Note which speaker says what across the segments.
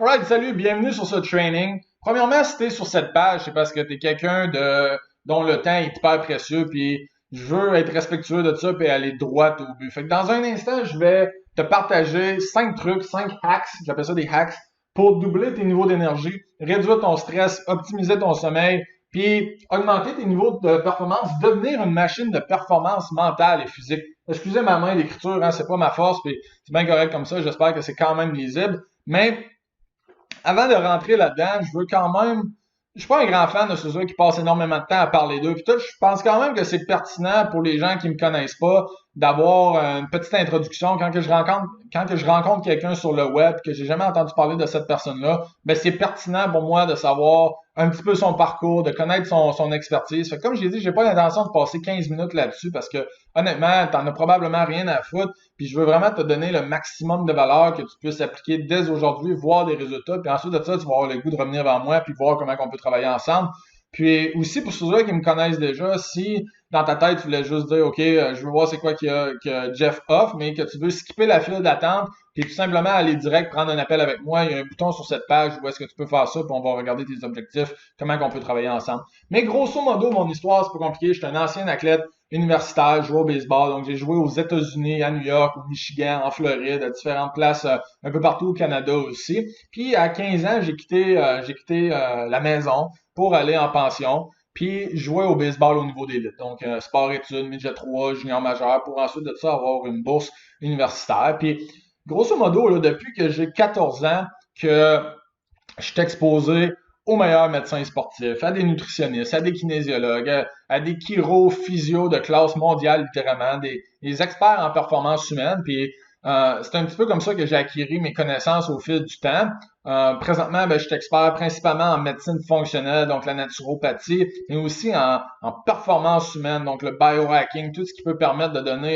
Speaker 1: Alright, salut, bienvenue sur ce training. Premièrement, si t'es sur cette page, c'est parce que t'es quelqu'un dont le temps est hyper précieux, puis je veux être respectueux de ça, puis aller droit au but. Fait que dans un instant, je vais te partager 5 trucs, 5 hacks, j'appelle ça des hacks, pour doubler tes niveaux d'énergie, réduire ton stress, optimiser ton sommeil, puis augmenter tes niveaux de performance, devenir une machine de performance mentale et physique. Excusez ma main d'écriture, hein, c'est pas ma force, puis c'est bien correct comme ça, j'espère que c'est quand même lisible, mais avant de rentrer là-dedans, je veux quand même. Je suis pas un grand fan de ceux qui passent énormément de temps à parler d'eux. Puis tout, je pense quand même que c'est pertinent pour les gens qui me connaissent pas d'avoir une petite introduction quand que je rencontre quelqu'un sur le web que j'ai jamais entendu parler de cette personne-là. Ben c'est pertinent pour moi de savoir un petit peu son parcours, de connaître son expertise. Fait que comme je l'ai dit, j'ai pas l'intention de passer 15 minutes là-dessus parce que honnêtement, t'en as probablement rien à foutre. Puis je veux vraiment te donner le maximum de valeur que tu puisses appliquer dès aujourd'hui, voir des résultats. Puis ensuite de ça, tu vas avoir le goût de revenir vers moi puis voir comment on peut travailler ensemble. Puis aussi pour ceux-là qui me connaissent déjà, si dans ta tête tu voulais juste dire OK, je veux voir c'est quoi que Jeff offre, mais que tu veux skipper la file d'attente puis tout simplement aller direct prendre un appel avec moi, il y a un bouton sur cette page où est-ce que tu peux faire ça, puis on va regarder tes objectifs, comment on peut travailler ensemble. Mais grosso modo, mon histoire, c'est pas compliqué. Je suis un ancien athlète universitaire, je jouais au baseball. Donc, j'ai joué aux États-Unis, à New York, au Michigan, en Floride, à différentes places un peu partout au Canada aussi. Puis, à 15 ans, j'ai quitté la maison pour aller en pension. Puis, jouer au baseball au niveau d'élite. Donc, sport-études, midget 3, junior majeur, pour ensuite de ça avoir une bourse universitaire. Puis, grosso modo, là, depuis que j'ai 14 ans, que je suis exposé aux meilleurs médecins sportifs, à des nutritionnistes, à des kinésiologues, à des chiro, physio de classe mondiale, littéralement, des experts en performance humaine. Puis c'est un petit peu comme ça que j'ai acquis mes connaissances au fil du temps. Présentement, ben, je suis expert principalement en médecine fonctionnelle, donc la naturopathie, mais aussi en performance humaine, donc le biohacking, tout ce qui peut permettre de donner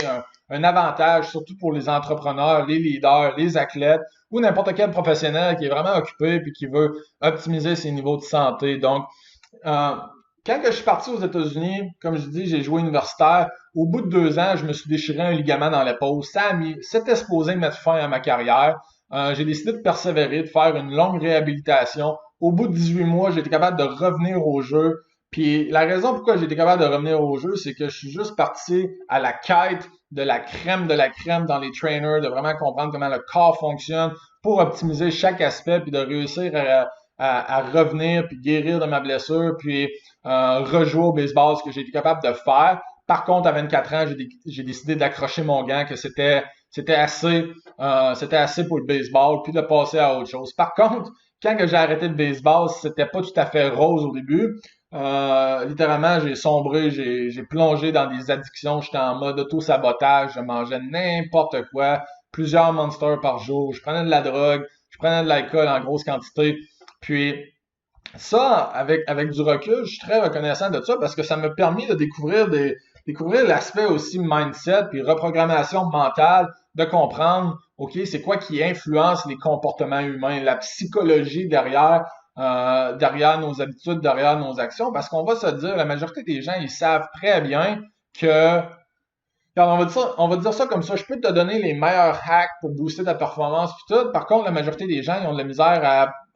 Speaker 1: un avantage, surtout pour les entrepreneurs, les leaders, les athlètes ou n'importe quel professionnel qui est vraiment occupé puis qui veut optimiser ses niveaux de santé. Donc, euh, quand que je suis parti aux États-Unis, comme je dis, j'ai joué universitaire. Au bout de 2 ans, je me suis déchiré un ligament dans l'épaule. C'était supposé mettre fin à ma carrière. J'ai décidé de persévérer, de faire une longue réhabilitation. Au bout de 18 mois, j'ai été capable de revenir au jeu. Puis la raison pourquoi j'ai été capable de revenir au jeu, c'est que je suis juste parti à la quête de la crème dans les trainers, de vraiment comprendre comment le corps fonctionne pour optimiser chaque aspect, puis de réussir à revenir, puis guérir de ma blessure, puis rejouer au baseball, ce que j'ai été capable de faire. Par contre, à 24 ans, j'ai décidé d'accrocher mon gant, que c'était assez pour le baseball, puis de passer à autre chose. Par contre, quand que j'ai arrêté le baseball, c'était pas tout à fait rose au début. Littéralement, j'ai sombré, j'ai plongé dans des addictions, j'étais en mode auto-sabotage, je mangeais n'importe quoi, plusieurs monsters par jour, je prenais de la drogue, je prenais de l'alcool en grosse quantité. Puis ça, avec du recul, je suis très reconnaissant de ça parce que ça m'a permis de découvrir l'aspect aussi mindset puis reprogrammation mentale, de comprendre, OK, c'est quoi qui influence les comportements humains, la psychologie derrière nos habitudes, derrière nos actions, parce qu'on va se dire, la majorité des gens, ils savent très bien que alors, on va dire ça comme ça. Je peux te donner les meilleurs hacks pour booster ta performance puis tout. Par contre, la majorité des gens, ils ont de la misère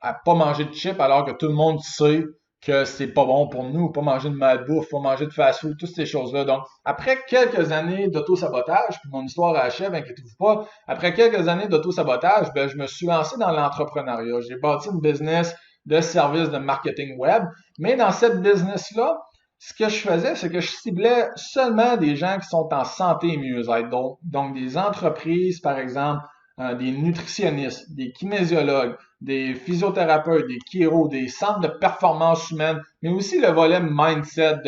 Speaker 1: à pas manger de chips alors que tout le monde sait que c'est pas bon pour nous, pas manger de malbouffe, pas manger de fast-food, toutes ces choses-là. Donc, après quelques années d'auto-sabotage, puis mon histoire achève, inquiétez-vous pas, après quelques années d'auto-sabotage, ben, je me suis lancé dans l'entrepreneuriat. J'ai bâti une business de services de marketing web. Mais dans cette business-là, ce que je faisais, c'est que je ciblais seulement des gens qui sont en santé et mieux-être. Donc des entreprises, par exemple, des nutritionnistes, des kinésiologues, des physiothérapeutes, des chiro, des centres de performance humaine, mais aussi le volet mindset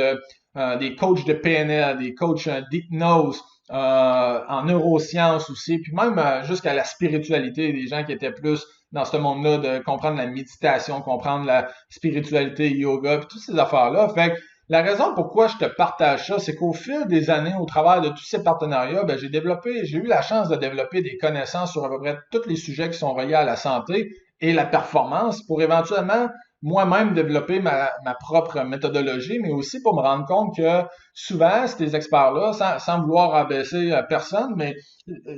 Speaker 1: des coachs de PNL, des coachs d'hypnose, en neurosciences aussi, puis même jusqu'à la spiritualité, des gens qui étaient plus dans ce monde-là, de comprendre la méditation, comprendre la spiritualité, yoga, puis toutes ces affaires-là. Fait que la raison pourquoi je te partage ça, c'est qu'au fil des années, au travers de tous ces partenariats, ben, j'ai eu la chance de développer des connaissances sur à peu près tous les sujets qui sont reliés à la santé et la performance pour éventuellement moi-même développer ma propre méthodologie, mais aussi pour me rendre compte que souvent, ces experts-là, sans vouloir abaisser personne, mais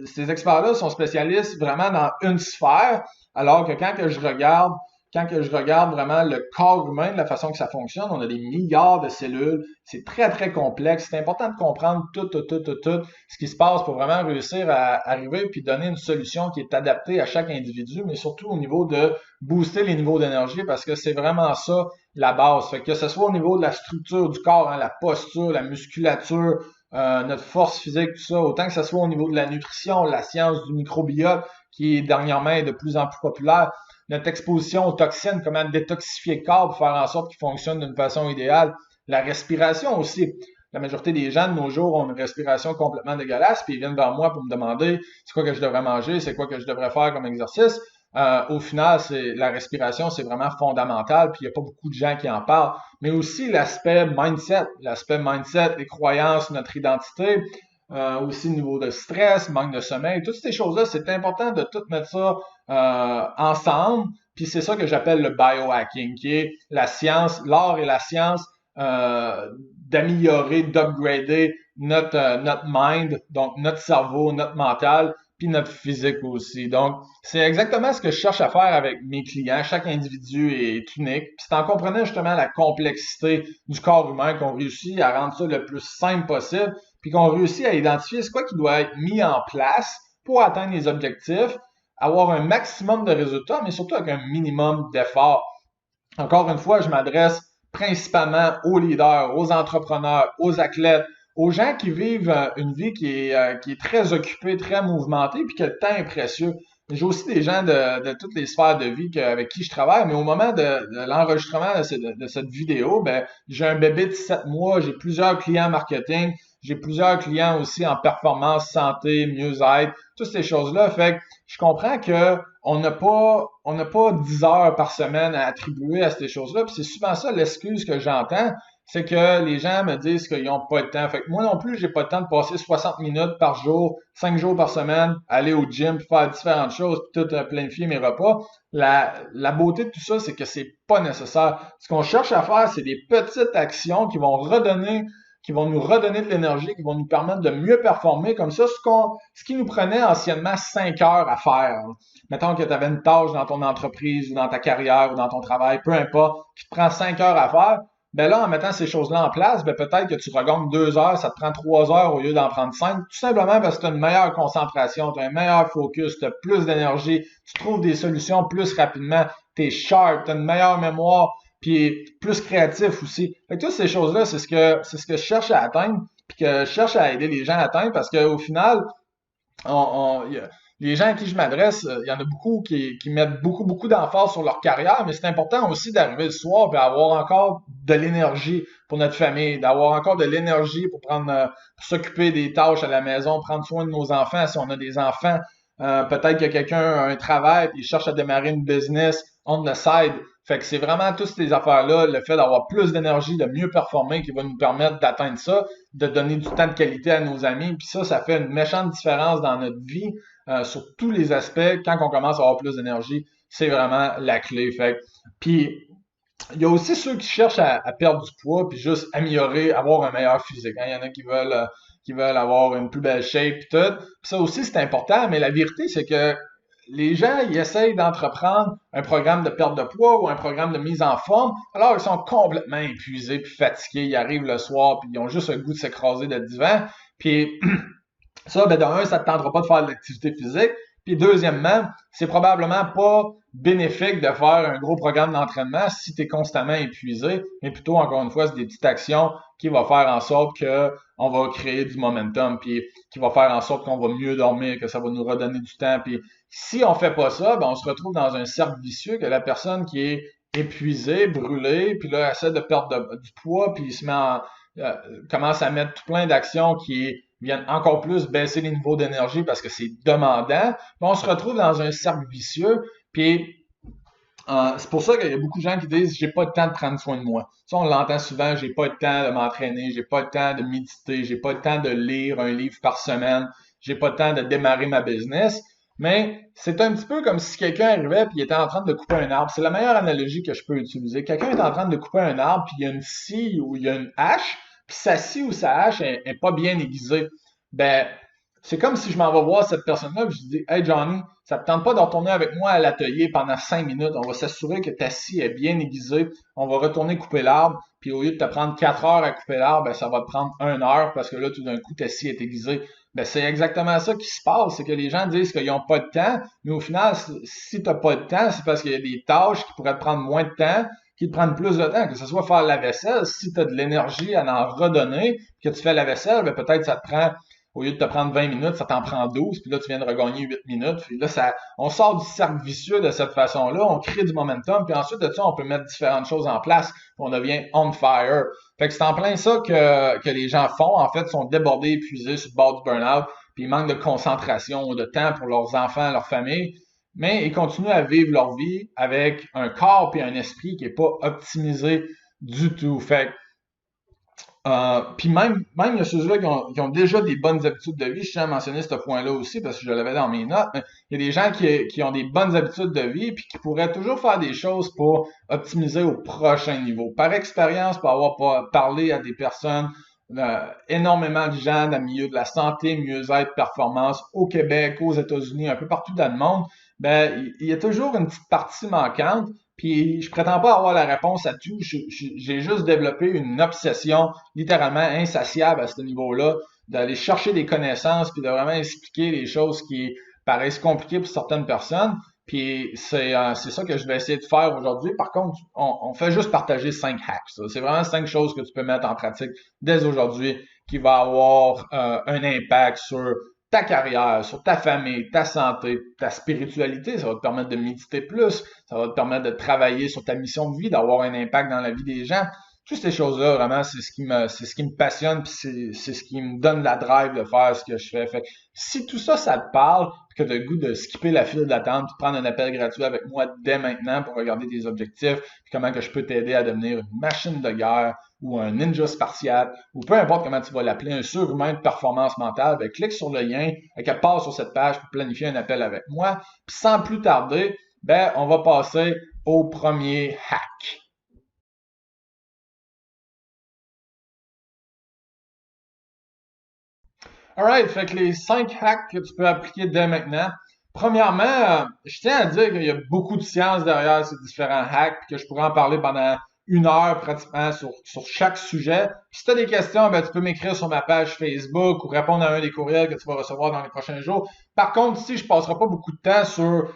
Speaker 1: ces experts-là sont spécialistes vraiment dans une sphère, alors que quand que je regarde vraiment le corps humain, de la façon que ça fonctionne, on a des milliards de cellules, c'est très, très complexe. C'est important de comprendre tout ce qui se passe pour vraiment réussir à arriver puis donner une solution qui est adaptée à chaque individu, mais surtout au niveau de booster les niveaux d'énergie parce que c'est vraiment ça la base. Fait que ce soit au niveau de la structure du corps, hein, la posture, la musculature, notre force physique, tout ça, autant que ce soit au niveau de la nutrition, la science du microbiote, qui dernièrement est de plus en plus populaire, notre exposition aux toxines, comment détoxifier le corps pour faire en sorte qu'il fonctionne d'une façon idéale, la respiration aussi. La majorité des gens de nos jours ont une respiration complètement dégueulasse, puis ils viennent vers moi pour me demander c'est quoi que je devrais manger, c'est quoi que je devrais faire comme exercice. Au final, la respiration, c'est vraiment fondamental, puis il n'y a pas beaucoup de gens qui en parlent. Mais aussi l'aspect mindset, les croyances, notre identité, aussi le niveau de stress, manque de sommeil, toutes ces choses-là, c'est important de tout mettre ça ensemble. Puis c'est ça que j'appelle le biohacking, qui est la science, l'art et la science d'améliorer, d'upgrader notre mind, donc notre cerveau, notre mental, puis notre physique aussi. Donc, c'est exactement ce que je cherche à faire avec mes clients. Chaque individu est unique. Puis c'est en comprenant justement la complexité du corps humain qu'on réussit à rendre ça le plus simple possible, puis qu'on réussit à identifier ce quoi qui doit être mis en place pour atteindre les objectifs, avoir un maximum de résultats, mais surtout avec un minimum d'efforts. Encore une fois, je m'adresse principalement aux leaders, aux entrepreneurs, aux athlètes, aux gens qui vivent une vie qui est très occupée, très mouvementée, puis que le temps est précieux. J'ai aussi des gens de toutes les sphères de vie avec qui je travaille, mais au moment de l'enregistrement de cette vidéo, ben, j'ai un bébé de 7 mois, j'ai plusieurs clients marketing, j'ai plusieurs clients aussi en performance, santé, mieux-être, toutes ces choses-là. Fait que je comprends que on n'a pas 10 heures par semaine à attribuer à ces choses-là. Puis c'est souvent ça l'excuse que j'entends, c'est que les gens me disent qu'ils n'ont pas de temps. Fait que moi non plus, j'ai pas le temps de passer 60 minutes par jour, 5 jours par semaine, aller au gym, puis faire différentes choses, puis tout planifier mes repas. La beauté de tout ça, c'est que c'est pas nécessaire. Ce qu'on cherche à faire, c'est des petites actions qui vont nous redonner de l'énergie, qui vont nous permettre de mieux performer. Comme ça, ce qui nous prenait anciennement 5 heures à faire. Mettons que tu avais une tâche dans ton entreprise ou dans ta carrière ou dans ton travail, peu importe, qui te prend 5 heures à faire. Ben là, en mettant ces choses-là en place, ben peut-être que tu regagnes 2 heures, ça te prend 3 heures au lieu d'en prendre 5, tout simplement parce que tu as une meilleure concentration, tu as un meilleur focus, tu as plus d'énergie, tu trouves des solutions plus rapidement, tu es sharp, tu as une meilleure mémoire, puis plus créatif aussi. Fait que toutes ces choses-là, c'est ce que je cherche à atteindre, puis que je cherche à aider les gens à atteindre, parce qu'au final, les gens à qui je m'adresse, il y en a beaucoup qui mettent beaucoup d'emphase sur leur carrière, mais c'est important aussi d'arriver le soir et avoir encore de l'énergie pour notre famille, d'avoir encore de l'énergie pour s'occuper des tâches à la maison, prendre soin de nos enfants si on a des enfants. Peut-être que quelqu'un a un travail et il cherche à démarrer une business on the side. Fait que c'est vraiment toutes ces affaires-là, le fait d'avoir plus d'énergie, de mieux performer qui va nous permettre d'atteindre ça, de donner du temps de qualité à nos amis. Puis ça fait une méchante différence dans notre vie sur tous les aspects. Quand on commence à avoir plus d'énergie, c'est vraiment la clé. Fait puis il y a aussi ceux qui cherchent à perdre du poids puis juste améliorer, avoir un meilleur physique. Hein. Il y en a qui veulent avoir une plus belle shape et tout. Puis ça aussi, c'est important, mais la vérité, c'est que les gens, ils essayent d'entreprendre un programme de perte de poids ou un programme de mise en forme, alors ils sont complètement épuisés puis fatigués. Ils arrivent le soir puis ils ont juste le goût de s'écraser de divan. Puis ça, ben, d'un, ça ne te tentera pas de faire de l'activité physique. Puis deuxièmement, c'est probablement pas bénéfique de faire un gros programme d'entraînement si tu es constamment épuisé, mais plutôt, encore une fois, c'est des petites actions qui vont faire en sorte que on va créer du momentum, puis qui va faire en sorte qu'on va mieux dormir, que ça va nous redonner du temps. Puis si on fait pas ça, ben on se retrouve dans un cercle vicieux que la personne qui est épuisée, brûlée, puis là, essaie de perdre du poids, puis il se met euh, commence à mettre tout plein d'actions qui viennent encore plus baisser les niveaux d'énergie parce que c'est demandant. Puis on se retrouve dans un cercle vicieux. Puis c'est pour ça qu'il y a beaucoup de gens qui disent j'ai pas le temps de prendre soin de moi. Ça, on l'entend souvent, j'ai pas le temps de m'entraîner, j'ai pas le temps de méditer, j'ai pas le temps de lire un livre par semaine, j'ai pas le temps de démarrer ma business. Mais c'est un petit peu comme si quelqu'un arrivait puis il était en train de couper un arbre. C'est la meilleure analogie que je peux utiliser. Quelqu'un est en train de couper un arbre puis il y a une scie ou il y a une hache, puis sa scie ou sa hache est pas bien aiguisée. Ben, c'est comme si je m'en vais voir cette personne-là et je dis, Hey Johnny, ça te tente pas de retourner avec moi à l'atelier pendant 5 minutes? On va s'assurer que ta scie est bien aiguisée. On va retourner couper l'arbre. Puis au lieu de te prendre 4 heures à couper l'arbre, ben, ça va te prendre 1 heure parce que là, tout d'un coup, ta scie est aiguisée. Ben, c'est exactement ça qui se passe. C'est que les gens disent qu'ils n'ont pas de temps. Mais au final, si tu n'as pas de temps, c'est parce qu'il y a des tâches qui pourraient te prendre moins de temps, qui te prennent plus de temps, que ce soit faire la vaisselle. Si tu as de l'énergie à en redonner, que tu fais la vaisselle, ben, peut-être ça te prend au lieu de te prendre 20 minutes, ça t'en prend 12, puis là, tu viens de regagner 8 minutes. Puis là, on sort du cercle vicieux de cette façon-là, on crée du momentum, puis ensuite de ça, on peut mettre différentes choses en place, puis on devient on fire. Fait que c'est en plein ça que les gens font, en fait, sont débordés, épuisés sur le bord du burn-out, puis ils manquent de concentration, de temps pour leurs enfants, leur famille, mais ils continuent à vivre leur vie avec un corps puis un esprit qui est pas optimisé du tout. Fait que puis même il y a ceux-là qui ont déjà des bonnes habitudes de vie. Je tiens à mentionner ce point-là aussi parce que je l'avais dans mes notes. Mais il y a des gens qui ont des bonnes habitudes de vie puis qui pourraient toujours faire des choses pour optimiser au prochain niveau. Par expérience, pour avoir parlé à des personnes, énormément de gens dans le milieu de la santé, mieux-être, performance, au Québec, aux États-Unis, un peu partout dans le monde, ben il y a toujours une petite partie manquante. Puis je prétends pas avoir la réponse à tout. J'ai juste développé une obsession littéralement insatiable à ce niveau-là, d'aller chercher des connaissances puis de vraiment expliquer les choses qui paraissent compliquées pour certaines personnes. Puis c'est ça que je vais essayer de faire aujourd'hui. Par contre, on fait juste partager 5 hacks. C'est vraiment 5 choses que tu peux mettre en pratique dès aujourd'hui qui va avoir un impact sur ta carrière, sur ta famille, ta santé, ta spiritualité. Ça va te permettre de méditer plus, ça va te permettre de travailler sur ta mission de vie, d'avoir un impact dans la vie des gens. Toutes ces choses-là, vraiment, c'est ce qui me passionne, puis c'est ce qui me donne la drive de faire ce que je fais. Fait que si tout ça, ça te parle, puis que tu as le goût de skipper la file d'attente, puis prendre un appel gratuit avec moi dès maintenant pour regarder tes objectifs, puis comment que je peux t'aider à devenir une machine de guerre ou un ninja spartiate, ou peu importe comment tu vas l'appeler, un surhumain de performance mentale, ben, clique sur le lien, qu'elle passe sur cette page pour planifier un appel avec moi. Puis sans plus tarder, ben, on va passer au premier hack. Alright, fait que les 5 hacks que tu peux appliquer dès maintenant. Premièrement, je tiens à dire qu'il y a beaucoup de science derrière ces différents hacks, puis que je pourrais en parler pendant 1 heure pratiquement sur chaque sujet. Puis si tu as des questions, ben, tu peux m'écrire sur ma page Facebook ou répondre à un des courriels que tu vas recevoir dans les prochains jours. Par contre, ici, je passerai pas beaucoup de temps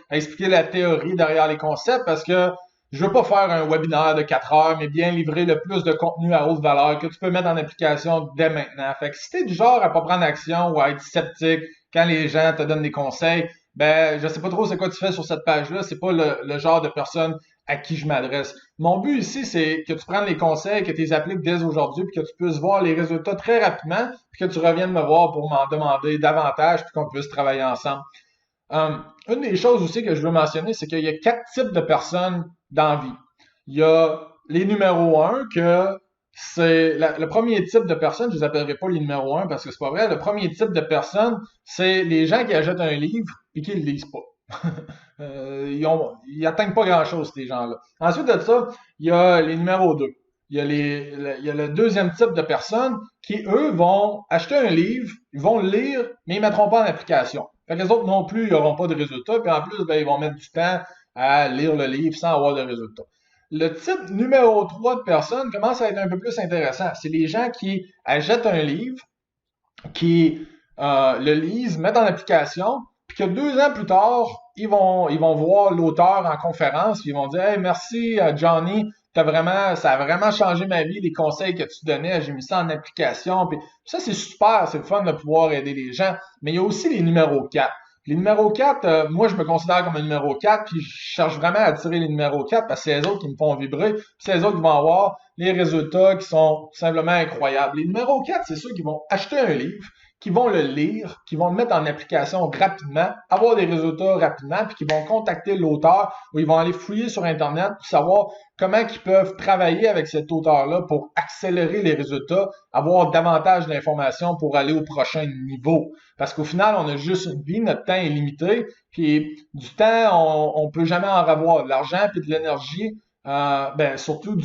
Speaker 1: à expliquer la théorie derrière les concepts parce que je veux pas faire un webinaire de 4 heures, mais bien livrer le plus de contenu à haute valeur que tu peux mettre en application dès maintenant. Fait que si t'es du genre à pas prendre action ou à être sceptique quand les gens te donnent des conseils, ben, je sais pas trop c'est quoi tu fais sur cette page-là. C'est pas le genre de personne à qui je m'adresse. Mon but ici, c'est que tu prennes les conseils, que tu les appliques dès aujourd'hui, puis que tu puisses voir les résultats très rapidement, puis que tu reviennes me voir pour m'en demander davantage, puis qu'on puisse travailler ensemble. Une des choses aussi que je veux mentionner, c'est qu'il y a 4 types de personnes dans la vie. Il y a les numéros 1 que c'est le premier type de personnes, je les appellerai pas les numéros 1 parce que c'est pas vrai. Le premier type de personnes, c'est les gens qui achètent un livre et qui le lisent pas. Ils atteignent pas grand-chose, ces gens-là. Ensuite de ça, il y a les numéros 2. Il y a le deuxième type de personnes qui, eux, vont acheter un livre, ils vont le lire, mais ils mettront pas en application. Fait que les autres non plus, ils n'auront pas de résultats, puis en plus, ben, ils vont mettre du temps à lire le livre sans avoir de résultats. Le type numéro 3 de personnes commence à être un peu plus intéressant. C'est les gens qui achètent un livre, qui le lisent, mettent en application, puis que 2 ans plus tard, ils vont voir l'auteur en conférence, puis ils vont dire Hey, merci Johnny, ça a vraiment changé ma vie, les conseils que tu donnais, j'ai mis ça en application. Puis ça, c'est super, c'est le fun de pouvoir aider les gens. Mais il y a aussi les numéros 4. Les numéros 4, moi, je me considère comme un numéro 4, puis je cherche vraiment à attirer les numéros 4 parce que c'est les autres qui me font vibrer, puis c'est les autres qui vont avoir les résultats qui sont tout simplement incroyables. Les numéros 4, c'est ceux qui vont acheter un livre, qui vont le lire, qui vont le mettre en application rapidement, avoir des résultats rapidement, puis qui vont contacter l'auteur ou ils vont aller fouiller sur Internet pour savoir comment ils peuvent travailler avec cet auteur-là pour accélérer les résultats, avoir davantage d'informations pour aller au prochain niveau. Parce qu'au final, on a juste une vie, notre temps est limité, puis du temps, on peut jamais en avoir. De l'argent puis de l'énergie, surtout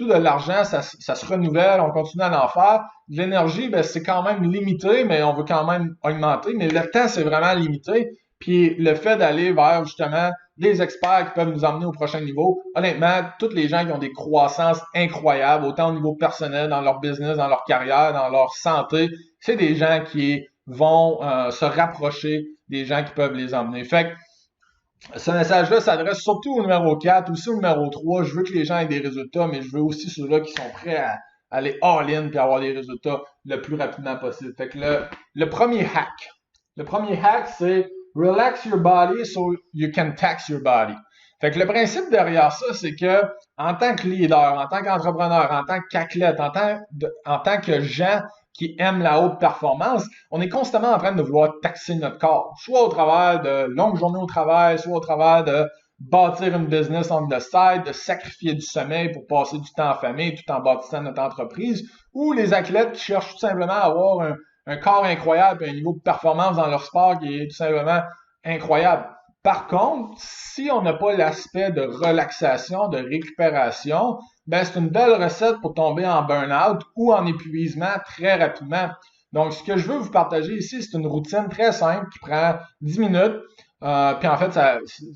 Speaker 1: de l'argent, ça se renouvelle, on continue à en faire. De l'énergie, c'est quand même limité, mais on veut quand même augmenter. Mais le temps, c'est vraiment limité. Puis le fait d'aller vers justement des experts qui peuvent nous emmener au prochain niveau, honnêtement, tous les gens qui ont des croissances incroyables, autant au niveau personnel, dans leur business, dans leur carrière, dans leur santé, c'est des gens qui vont se rapprocher des gens qui peuvent les emmener. Fait que ce message-là s'adresse surtout au numéro 4, aussi au numéro 3. Je veux que les gens aient des résultats, mais je veux aussi ceux-là qui sont prêts à aller all-in puis avoir des résultats le plus rapidement possible. Fait que le premier hack, c'est relax your body so you can tax your body. Fait que le principe derrière ça, c'est que en tant que leader, en tant qu'entrepreneur, en tant qu'athlète, en tant que gens qui aiment la haute performance, on est constamment en train de vouloir taxer notre corps, soit au travers de longues journées au travail, soit au travers de bâtir une business on the side, de sacrifier du sommeil pour passer du temps en famille tout en bâtissant notre entreprise, ou les athlètes qui cherchent tout simplement à avoir un corps incroyable et un niveau de performance dans leur sport qui est tout simplement incroyable. Par contre, si on n'a pas l'aspect de relaxation, de récupération, c'est une belle recette pour tomber en burn-out ou en épuisement très rapidement. Donc, ce que je veux vous partager ici, c'est une routine très simple qui prend 10 minutes. Puis en fait,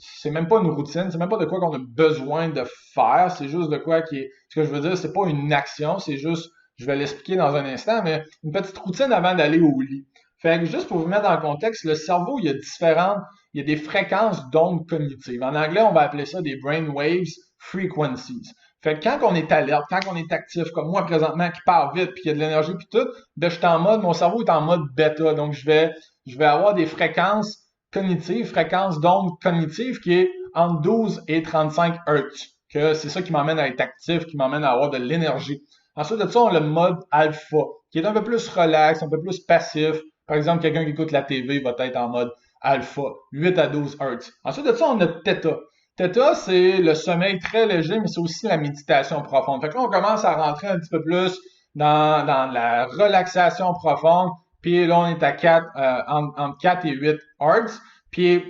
Speaker 1: c'est même pas une routine, c'est même pas de quoi qu'on a besoin de faire, c'est juste de quoi qui est. Ce que je veux dire, c'est pas une action, c'est juste, je vais l'expliquer dans un instant, mais une petite routine avant d'aller au lit. Fait que juste pour vous mettre dans le contexte, le cerveau, il y a des fréquences d'ondes cognitives. En anglais, on va appeler ça des brainwaves frequencies. Fait que quand on est alerte, quand on est actif, comme moi présentement qui part vite, puis qu'il y a de l'énergie puis tout, je suis en mode, mon cerveau est en mode bêta, donc je vais avoir des fréquences cognitives, fréquences d'ondes cognitives qui est entre 12 et 35 Hz. Que c'est ça qui m'emmène à être actif, qui m'emmène à avoir de l'énergie. Ensuite de ça, on a le mode alpha, qui est un peu plus relax, un peu plus passif. Par exemple, quelqu'un qui écoute la TV va être en mode alpha, 8 à 12 Hz. Ensuite de ça, on a theta. Theta, c'est le sommeil très léger, mais c'est aussi la méditation profonde. Fait que là, on commence à rentrer un petit peu plus dans la relaxation profonde. Puis là, on est à 4, entre 4 et 8 Hz. Puis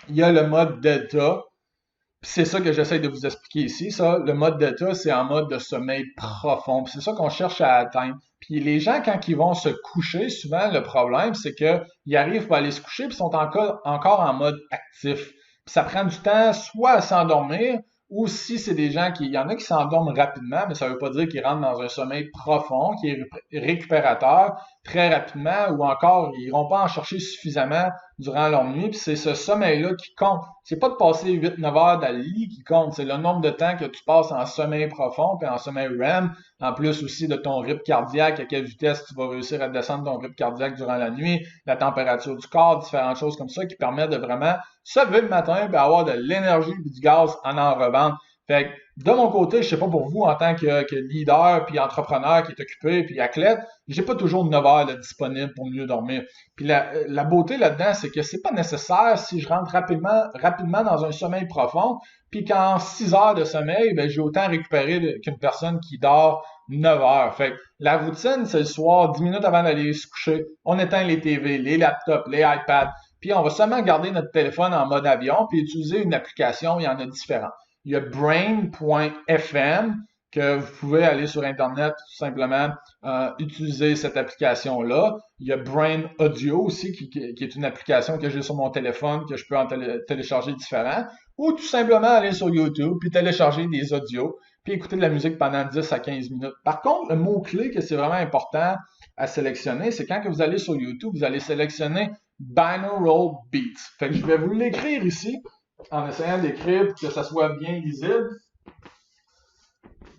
Speaker 1: il y a le mode delta. C'est ça que j'essaie de vous expliquer ici. Ça, le mode delta, c'est en mode de sommeil profond. C'est ça qu'on cherche à atteindre. Puis les gens, quand ils vont se coucher, souvent, le problème, c'est qu'ils arrivent pour aller se coucher puis sont encore en mode actif. Puis ça prend du temps soit à s'endormir, ou si c'est des gens il y en a qui s'endorment rapidement, mais ça veut pas dire qu'ils rentrent dans un sommeil profond, qui est récupérateur très rapidement, ou encore, ils iront pas en chercher suffisamment durant leur nuit, puis c'est ce sommeil-là qui compte. C'est pas de passer 8-9 heures dans le lit qui compte, c'est le nombre de temps que tu passes en sommeil profond, puis en sommeil REM, en plus aussi de ton rythme cardiaque, à quelle vitesse tu vas réussir à descendre ton rythme cardiaque durant la nuit, la température du corps, différentes choses comme ça qui permettent de vraiment se lever le matin et avoir de l'énergie et du gaz en revendre. Fait que de mon côté, je sais pas pour vous en tant que leader puis entrepreneur qui est occupé puis athlète, j'ai pas toujours 9 heures de disponible pour mieux dormir. Puis la beauté là-dedans, c'est que c'est pas nécessaire si je rentre rapidement dans un sommeil profond, puis qu'en 6 heures de sommeil, j'ai autant récupéré qu'une personne qui dort 9 heures. Fait que la routine, c'est le soir, 10 minutes avant d'aller se coucher, on éteint les TV, les laptops, les iPads, puis on va seulement garder notre téléphone en mode avion puis utiliser une application, il y en a différentes. Il y a brain.fm que vous pouvez aller sur Internet tout simplement utiliser cette application-là. Il y a Brain Audio aussi qui est une application que j'ai sur mon téléphone que je peux en télécharger différents. Ou tout simplement aller sur YouTube puis télécharger des audios puis écouter de la musique pendant 10 à 15 minutes. Par contre, le mot-clé que c'est vraiment important à sélectionner, c'est quand que vous allez sur YouTube, vous allez sélectionner Binaural Beats. Fait que je vais vous l'écrire ici en essayant d'écrire pour que ça soit bien lisible.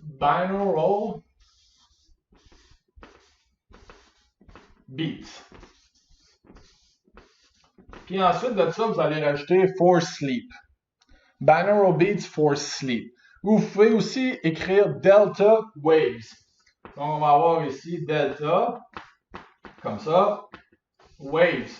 Speaker 1: Binaural Beats. Puis ensuite de ça, vous allez rajouter For Sleep. Binaural Beats for Sleep. Vous pouvez aussi écrire Delta Waves. Donc on va avoir ici Delta, comme ça. Waves.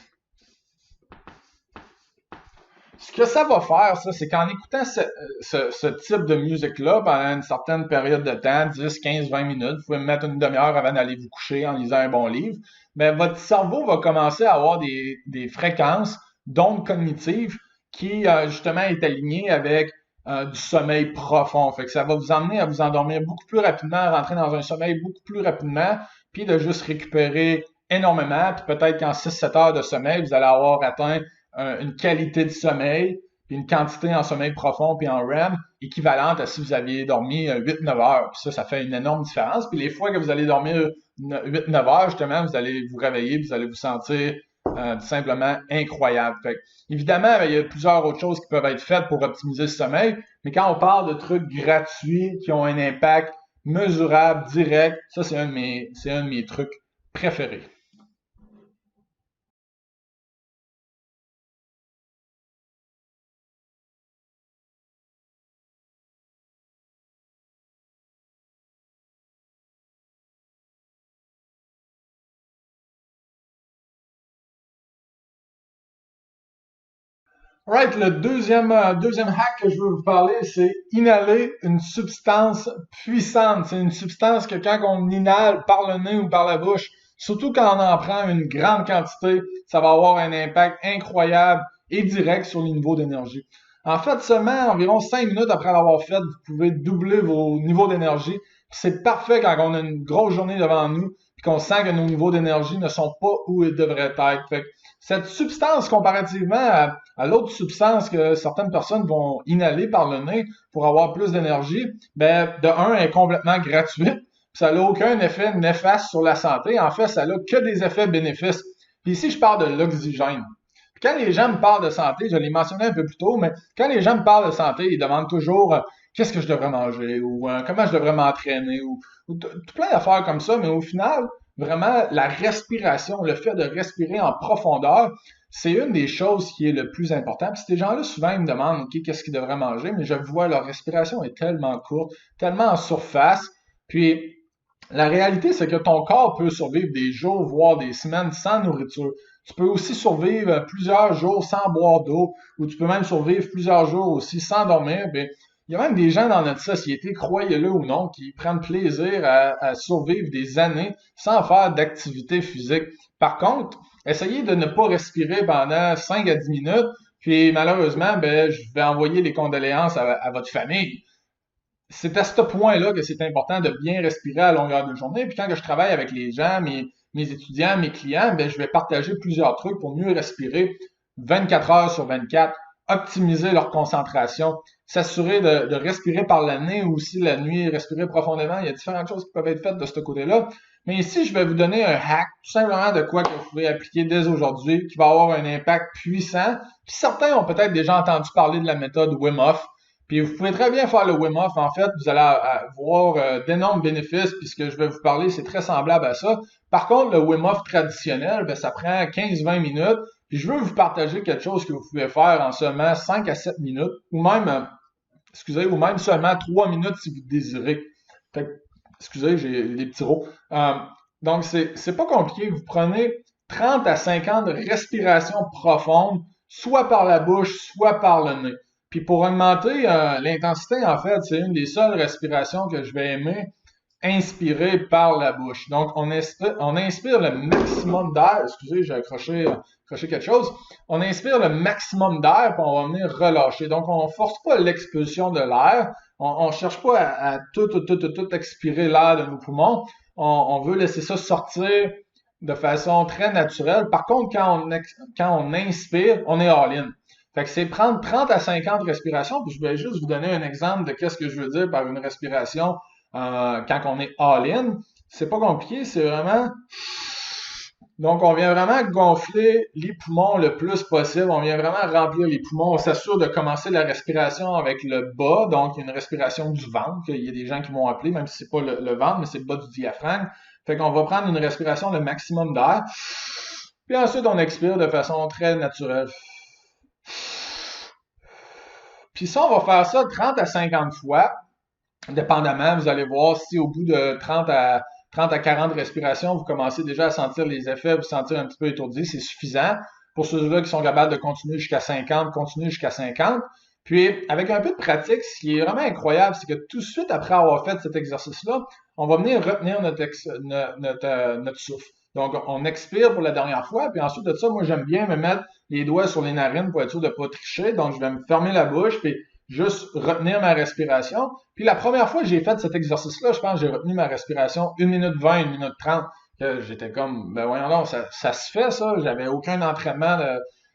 Speaker 1: Ce que ça va faire, ça, c'est qu'en écoutant ce type de musique-là pendant une certaine période de temps, 10, 15, 20 minutes, vous pouvez me mettre une demi-heure avant d'aller vous coucher en lisant un bon livre, mais votre cerveau va commencer à avoir des fréquences d'ondes cognitives qui, justement, est alignées avec du sommeil profond. Fait que ça va vous emmener à vous endormir beaucoup plus rapidement, à rentrer dans un sommeil beaucoup plus rapidement, puis de juste récupérer énormément, puis peut-être qu'en 6-7 heures de sommeil, vous allez avoir atteint une qualité de sommeil, puis une quantité en sommeil profond puis en REM équivalente à si vous aviez dormi 8-9 heures. Puis ça fait une énorme différence. Puis les fois que vous allez dormir 8-9 heures, justement, vous allez vous réveiller, vous allez vous sentir tout simplement incroyable. Fait que, évidemment, il y a plusieurs autres choses qui peuvent être faites pour optimiser le sommeil, mais quand on parle de trucs gratuits qui ont un impact mesurable, direct, ça c'est un de mes trucs préférés. Right, le deuxième hack que je veux vous parler, c'est inhaler une substance puissante. C'est une substance que quand on inhale par le nez ou par la bouche, surtout quand on en prend une grande quantité, ça va avoir un impact incroyable et direct sur les niveaux d'énergie. En fait, seulement environ 5 minutes après l'avoir fait, vous pouvez doubler vos niveaux d'énergie. C'est parfait quand on a une grosse journée devant nous et qu'on sent que nos niveaux d'énergie ne sont pas où ils devraient être. Fait que cette substance, comparativement à l'autre substance que certaines personnes vont inhaler par le nez pour avoir plus d'énergie, ben, de un, elle est complètement gratuite. Ça n'a aucun effet néfaste sur la santé. En fait, ça n'a que des effets bénéfices. Puis ici, je parle de l'oxygène. Puis quand les gens me parlent de santé, je l'ai mentionné un peu plus tôt, mais quand les gens me parlent de santé, ils demandent toujours qu'est-ce que je devrais manger ou comment je devrais m'entraîner ou tout plein d'affaires comme ça. Mais au final, vraiment, la respiration, le fait de respirer en profondeur, c'est une des choses qui est le plus important. Puis ces gens-là, souvent, ils me demandent, OK, qu'est-ce qu'ils devraient manger, mais je vois, leur respiration est tellement courte, tellement en surface. Puis, la réalité, c'est que ton corps peut survivre des jours, voire des semaines sans nourriture. Tu peux aussi survivre plusieurs jours sans boire d'eau, ou tu peux même survivre plusieurs jours aussi sans dormir. Bien, il y a même des gens dans notre société, croyez-le ou non, qui prennent plaisir à survivre des années sans faire d'activité physique. Par contre, essayez de ne pas respirer pendant 5 à 10 minutes, puis malheureusement, ben, je vais envoyer les condoléances à votre famille. C'est à ce point-là que c'est important de bien respirer à longueur de journée. Puis quand je travaille avec les gens, mes étudiants, mes clients, ben, je vais partager plusieurs trucs pour mieux respirer 24 heures sur 24, optimiser leur concentration, s'assurer de respirer par le nez ou aussi la nuit, respirer profondément. Il y a différentes choses qui peuvent être faites de ce côté-là. Mais ici, je vais vous donner un hack, tout simplement de quoi que vous pouvez appliquer dès aujourd'hui, qui va avoir un impact puissant. Puis certains ont peut-être déjà entendu parler de la méthode Wim Hof. Puis vous pouvez très bien faire le Wim Hof. En fait, vous allez avoir d'énormes bénéfices. Puis ce que je vais vous parler, c'est très semblable à ça. Par contre, le Wim Hof traditionnel, ben, ça prend 15-20 minutes. Puis je veux vous partager quelque chose que vous pouvez faire en seulement 5 à 7 minutes. Ou même, ou même seulement 3 minutes si vous désirez. Fait que, excusez, j'ai des petits rots. Donc, c'est pas compliqué. Vous prenez 30 à 50 respirations profondes, soit par la bouche, soit par le nez. Puis pour augmenter l'intensité, en fait, c'est une des seules respirations que je vais aimer inspirer par la bouche. Donc, on inspire le maximum d'air. Excusez, j'ai accroché quelque chose. On inspire le maximum d'air, puis on va venir relâcher. Donc, on force pas l'expulsion de l'air. On cherche pas à tout expirer l'air de nos poumons. On veut laisser ça sortir de façon très naturelle. Par contre, quand on inspire, on est all-in. Fait que c'est prendre 30 à 50 respirations, puis je vais juste vous donner un exemple de qu'est-ce que je veux dire par une respiration quand on est all-in. C'est pas compliqué, c'est vraiment... Donc, on vient vraiment gonfler les poumons le plus possible. On vient vraiment remplir les poumons. On s'assure de commencer la respiration avec le bas, donc une respiration du ventre, qu'il y a des gens qui vont appeler, même si c'est pas le ventre, mais c'est le bas du diaphragme. Fait qu'on va prendre une respiration le maximum d'air. Puis ensuite, on expire de façon très naturelle. Puis ça, on va faire ça 30 à 50 fois, dépendamment. Vous allez voir si au bout de 30 à 40 respirations, vous commencez déjà à sentir les effets, vous sentir un petit peu étourdi, c'est suffisant. Pour ceux-là qui sont capables de continuer jusqu'à 50, continuez jusqu'à 50. Puis, avec un peu de pratique, ce qui est vraiment incroyable, c'est que tout de suite après avoir fait cet exercice-là, on va venir retenir notre souffle. Donc, on expire pour la dernière fois, puis ensuite de ça, moi, j'aime bien me mettre les doigts sur les narines pour être sûr de ne pas tricher. Donc, je vais me fermer la bouche, puis juste retenir ma respiration. Puis la première fois que j'ai fait cet exercice-là, je pense que j'ai retenu ma respiration 1 minute 20, 1 minute 30. J'étais comme, ben voyons donc, ça se fait ça. J'avais aucun entraînement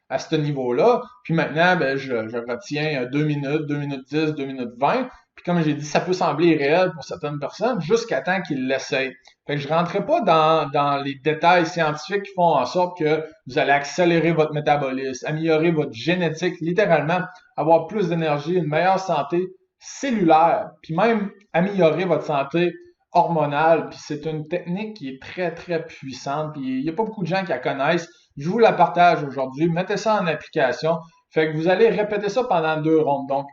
Speaker 1: à ce niveau-là. Puis maintenant, ben, je retiens 2 minutes, 2 minutes 10, 2 minutes 20. Puis comme j'ai dit, ça peut sembler irréel pour certaines personnes jusqu'à temps qu'ils l'essayent. Fait que je rentrais pas dans les détails scientifiques qui font en sorte que vous allez accélérer votre métabolisme, améliorer votre génétique, littéralement avoir plus d'énergie, une meilleure santé cellulaire, puis même améliorer votre santé hormonale. Puis c'est une technique qui est très, très puissante. Puis il n'y a pas beaucoup de gens qui la connaissent. Je vous la partage aujourd'hui. Mettez ça en application. Fait que vous allez répéter ça pendant 2 rondes. Donc,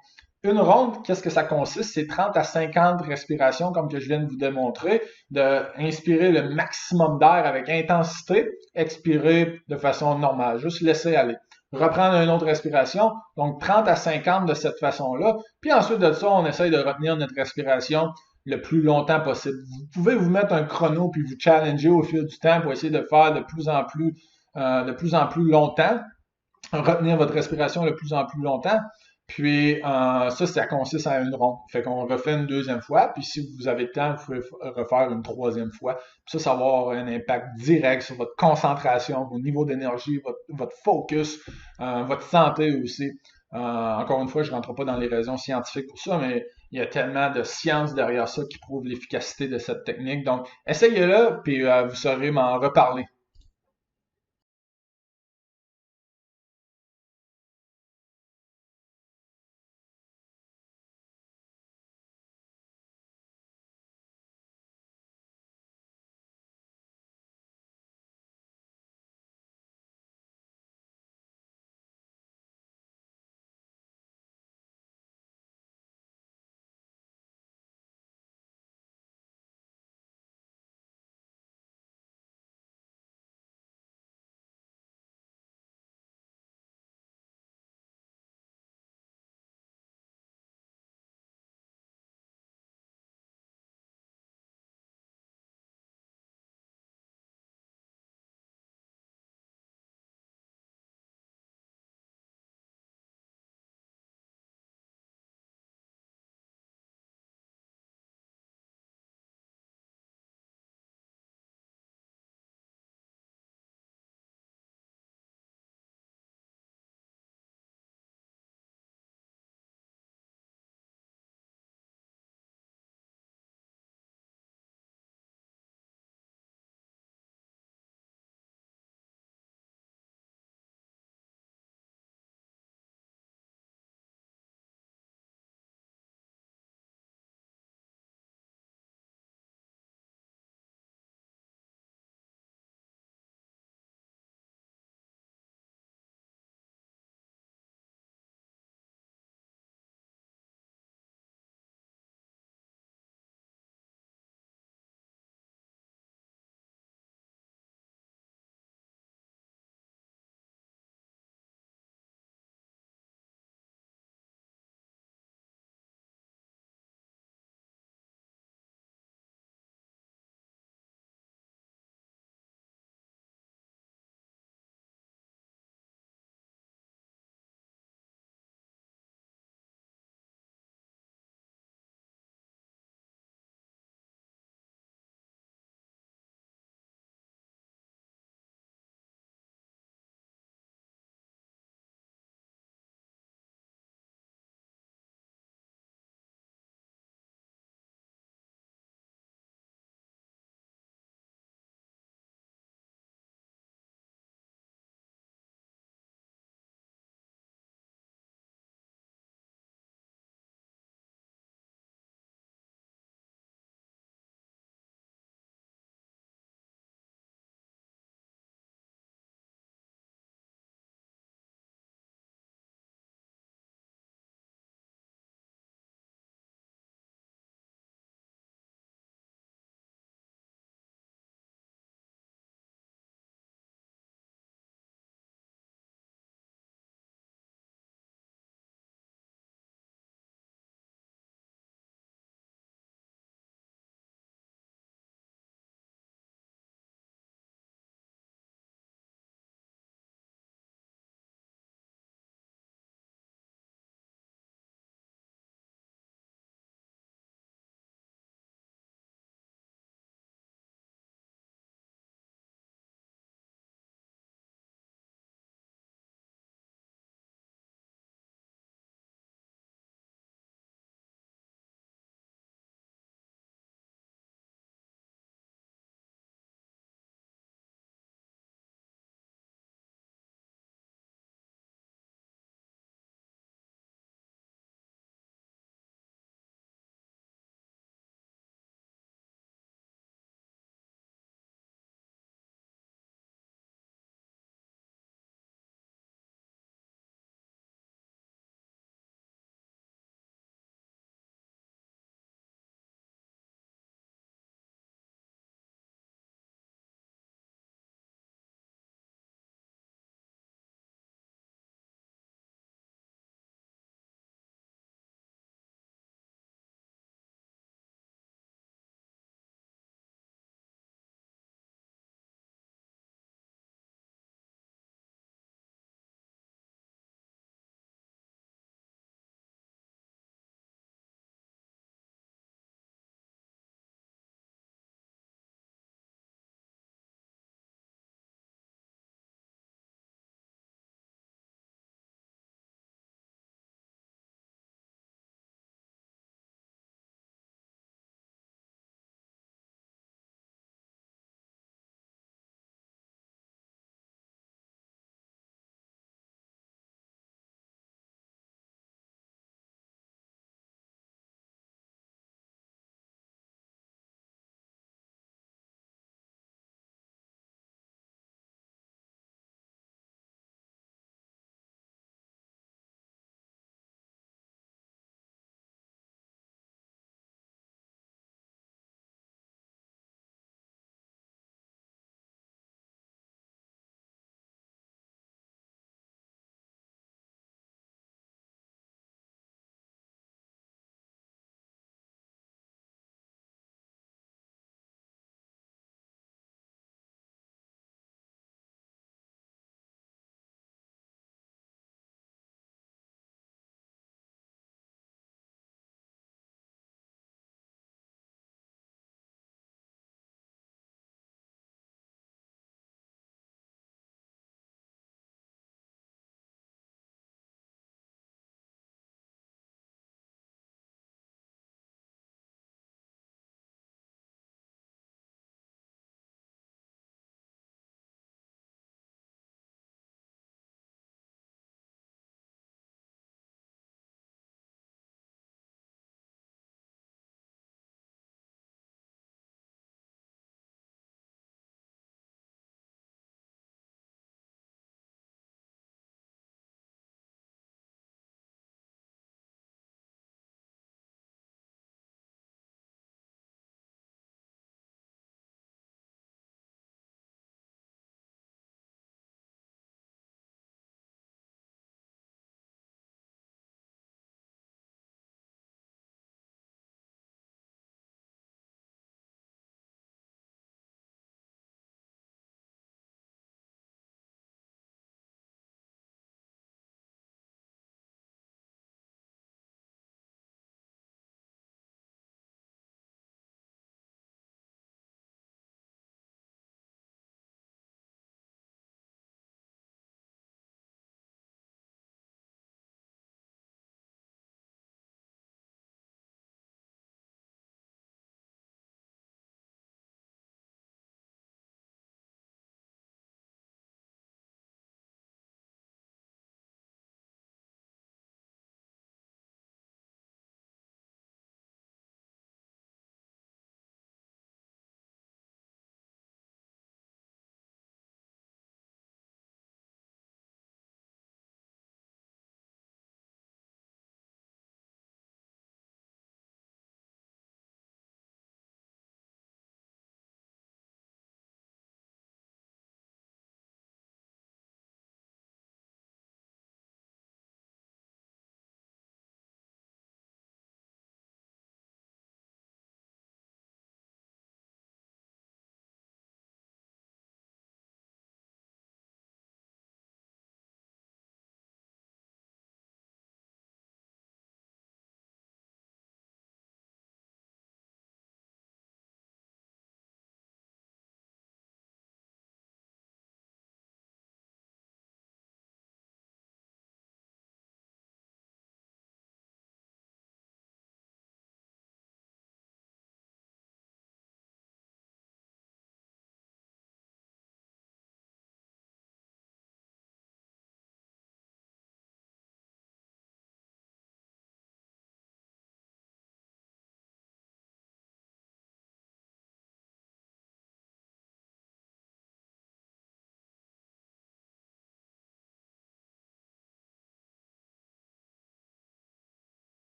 Speaker 1: une ronde, qu'est-ce que ça consiste? C'est 30 à 50 respirations, comme que je viens de vous démontrer, de inspirer le maximum d'air avec intensité, expirer de façon normale, juste laisser aller. Reprendre une autre respiration, donc 30 à 50 de cette façon-là. Puis ensuite de ça, on essaye de retenir notre respiration le plus longtemps possible. Vous pouvez vous mettre un chrono puis vous challenger au fil du temps pour essayer de faire de plus en plus longtemps, retenir votre respiration le plus en plus longtemps. Puis ça consiste à une ronde. Fait qu'on refait une deuxième fois. Puis si vous avez le temps, vous pouvez refaire une troisième fois. Puis ça va avoir un impact direct sur votre concentration, vos niveaux d'énergie, votre focus, votre santé aussi. Encore une fois, je ne rentre pas dans les raisons scientifiques pour ça, mais il y a tellement de science derrière ça qui prouve l'efficacité de cette technique. Donc, essayez-le, puis vous saurez m'en reparler.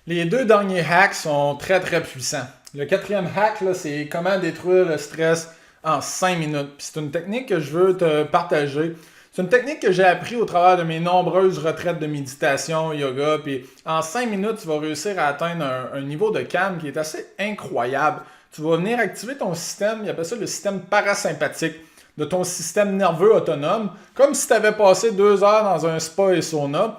Speaker 1: Les deux derniers hacks sont très très puissants. Le quatrième hack, là, c'est comment détruire le stress en 5 minutes. Puis c'est une technique que je veux te partager. C'est une technique que j'ai appris au travers de mes nombreuses retraites de méditation, yoga. Puis en 5 minutes, tu vas réussir à atteindre un niveau de calme qui est assez incroyable. Tu vas venir activer ton système, il appelle ça le système parasympathique de ton système nerveux autonome, comme si tu avais passé 2 heures dans un spa et sauna.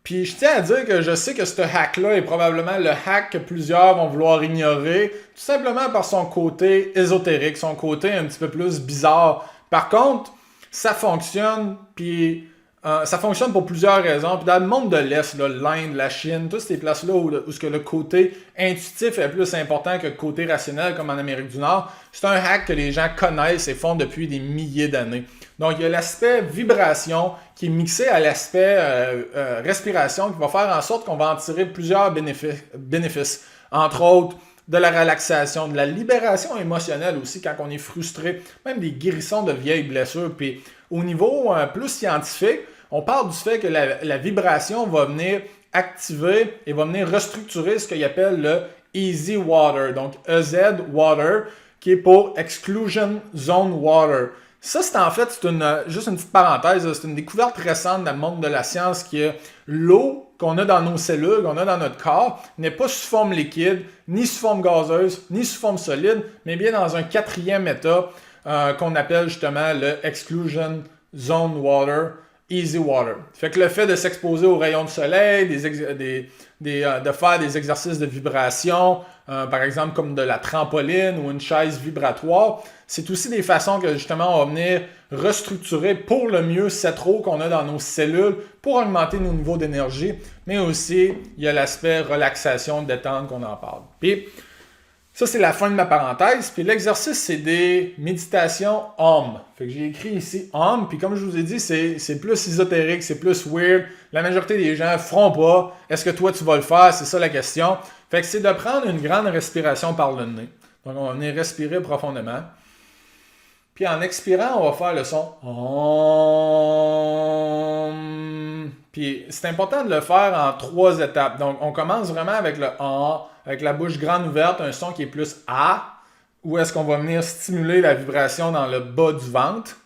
Speaker 1: Puis je tiens à dire que je sais que ce hack-là est probablement le hack que plusieurs vont vouloir ignorer, tout simplement par son côté ésotérique, son côté un petit peu plus bizarre. Par contre, ça fonctionne, puis ça fonctionne pour plusieurs raisons. Puis dans le monde de l'Est, l'Inde, la Chine, toutes ces places-là où ce que le côté intuitif est plus important que le côté rationnel, comme en Amérique du Nord, c'est un hack que les gens connaissent et font depuis des milliers d'années. Donc, il y a l'aspect vibration qui est mixé à l'aspect respiration qui va faire en sorte qu'on va en tirer plusieurs bénéfices. Entre autres, de la relaxation, de la libération émotionnelle aussi quand on est frustré, même des guérissons de vieilles blessures. Puis au niveau plus scientifique, on parle du fait que la vibration va venir activer et va venir restructurer ce qu'il appelle le Easy Water, donc EZ Water, qui est pour Exclusion Zone Water. Ça, c'est en fait, juste une petite parenthèse, c'est une découverte récente dans le monde de la science qui est l'eau qu'on a dans nos cellules, qu'on a dans notre corps, n'est pas sous forme liquide, ni sous forme gazeuse, ni sous forme solide, mais bien dans un quatrième état qu'on appelle justement le Exclusion Zone Water, Easy Water. Fait que le fait de s'exposer aux rayons de soleil, de faire des exercices de vibration, par exemple comme de la trampoline ou une chaise vibratoire, c'est aussi des façons que justement on va venir restructurer pour le mieux cette eau qu'on a dans nos cellules pour augmenter nos niveaux d'énergie, mais aussi il y a l'aspect relaxation, détente qu'on en parle. Puis ça, c'est la fin de ma parenthèse. Puis l'exercice, c'est des méditations Om. Fait que j'ai écrit ici Om. Puis comme je vous ai dit, c'est plus ésotérique, c'est plus weird. La majorité des gens ne feront pas. Est-ce que toi, tu vas le faire? C'est ça la question. Fait que c'est de prendre une grande respiration par le nez. Donc, on va venir respirer profondément. Puis en expirant, on va faire le son Om. Puis c'est important de le faire en 3 étapes. Donc, on commence vraiment avec le Om, avec la bouche grande ouverte, un son qui est plus A, où est-ce qu'on va venir stimuler la vibration dans le bas du ventre.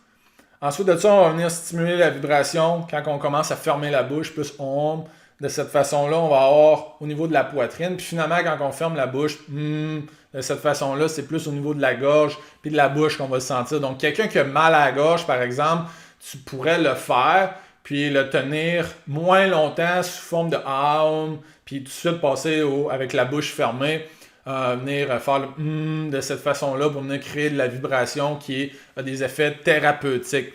Speaker 1: Ensuite de ça, on va venir stimuler la vibration quand on commence à fermer la bouche, plus Om. De cette façon-là, on va avoir au niveau de la poitrine. Puis finalement, quand on ferme la bouche, de cette façon-là, c'est plus au niveau de la gorge puis de la bouche qu'on va le sentir. Donc, quelqu'un qui a mal à la gorge, par exemple, tu pourrais le faire puis le tenir moins longtemps sous forme de Aum, puis tout de suite passer avec la bouche fermée, venir faire le de cette façon-là pour venir créer de la vibration qui a des effets thérapeutiques.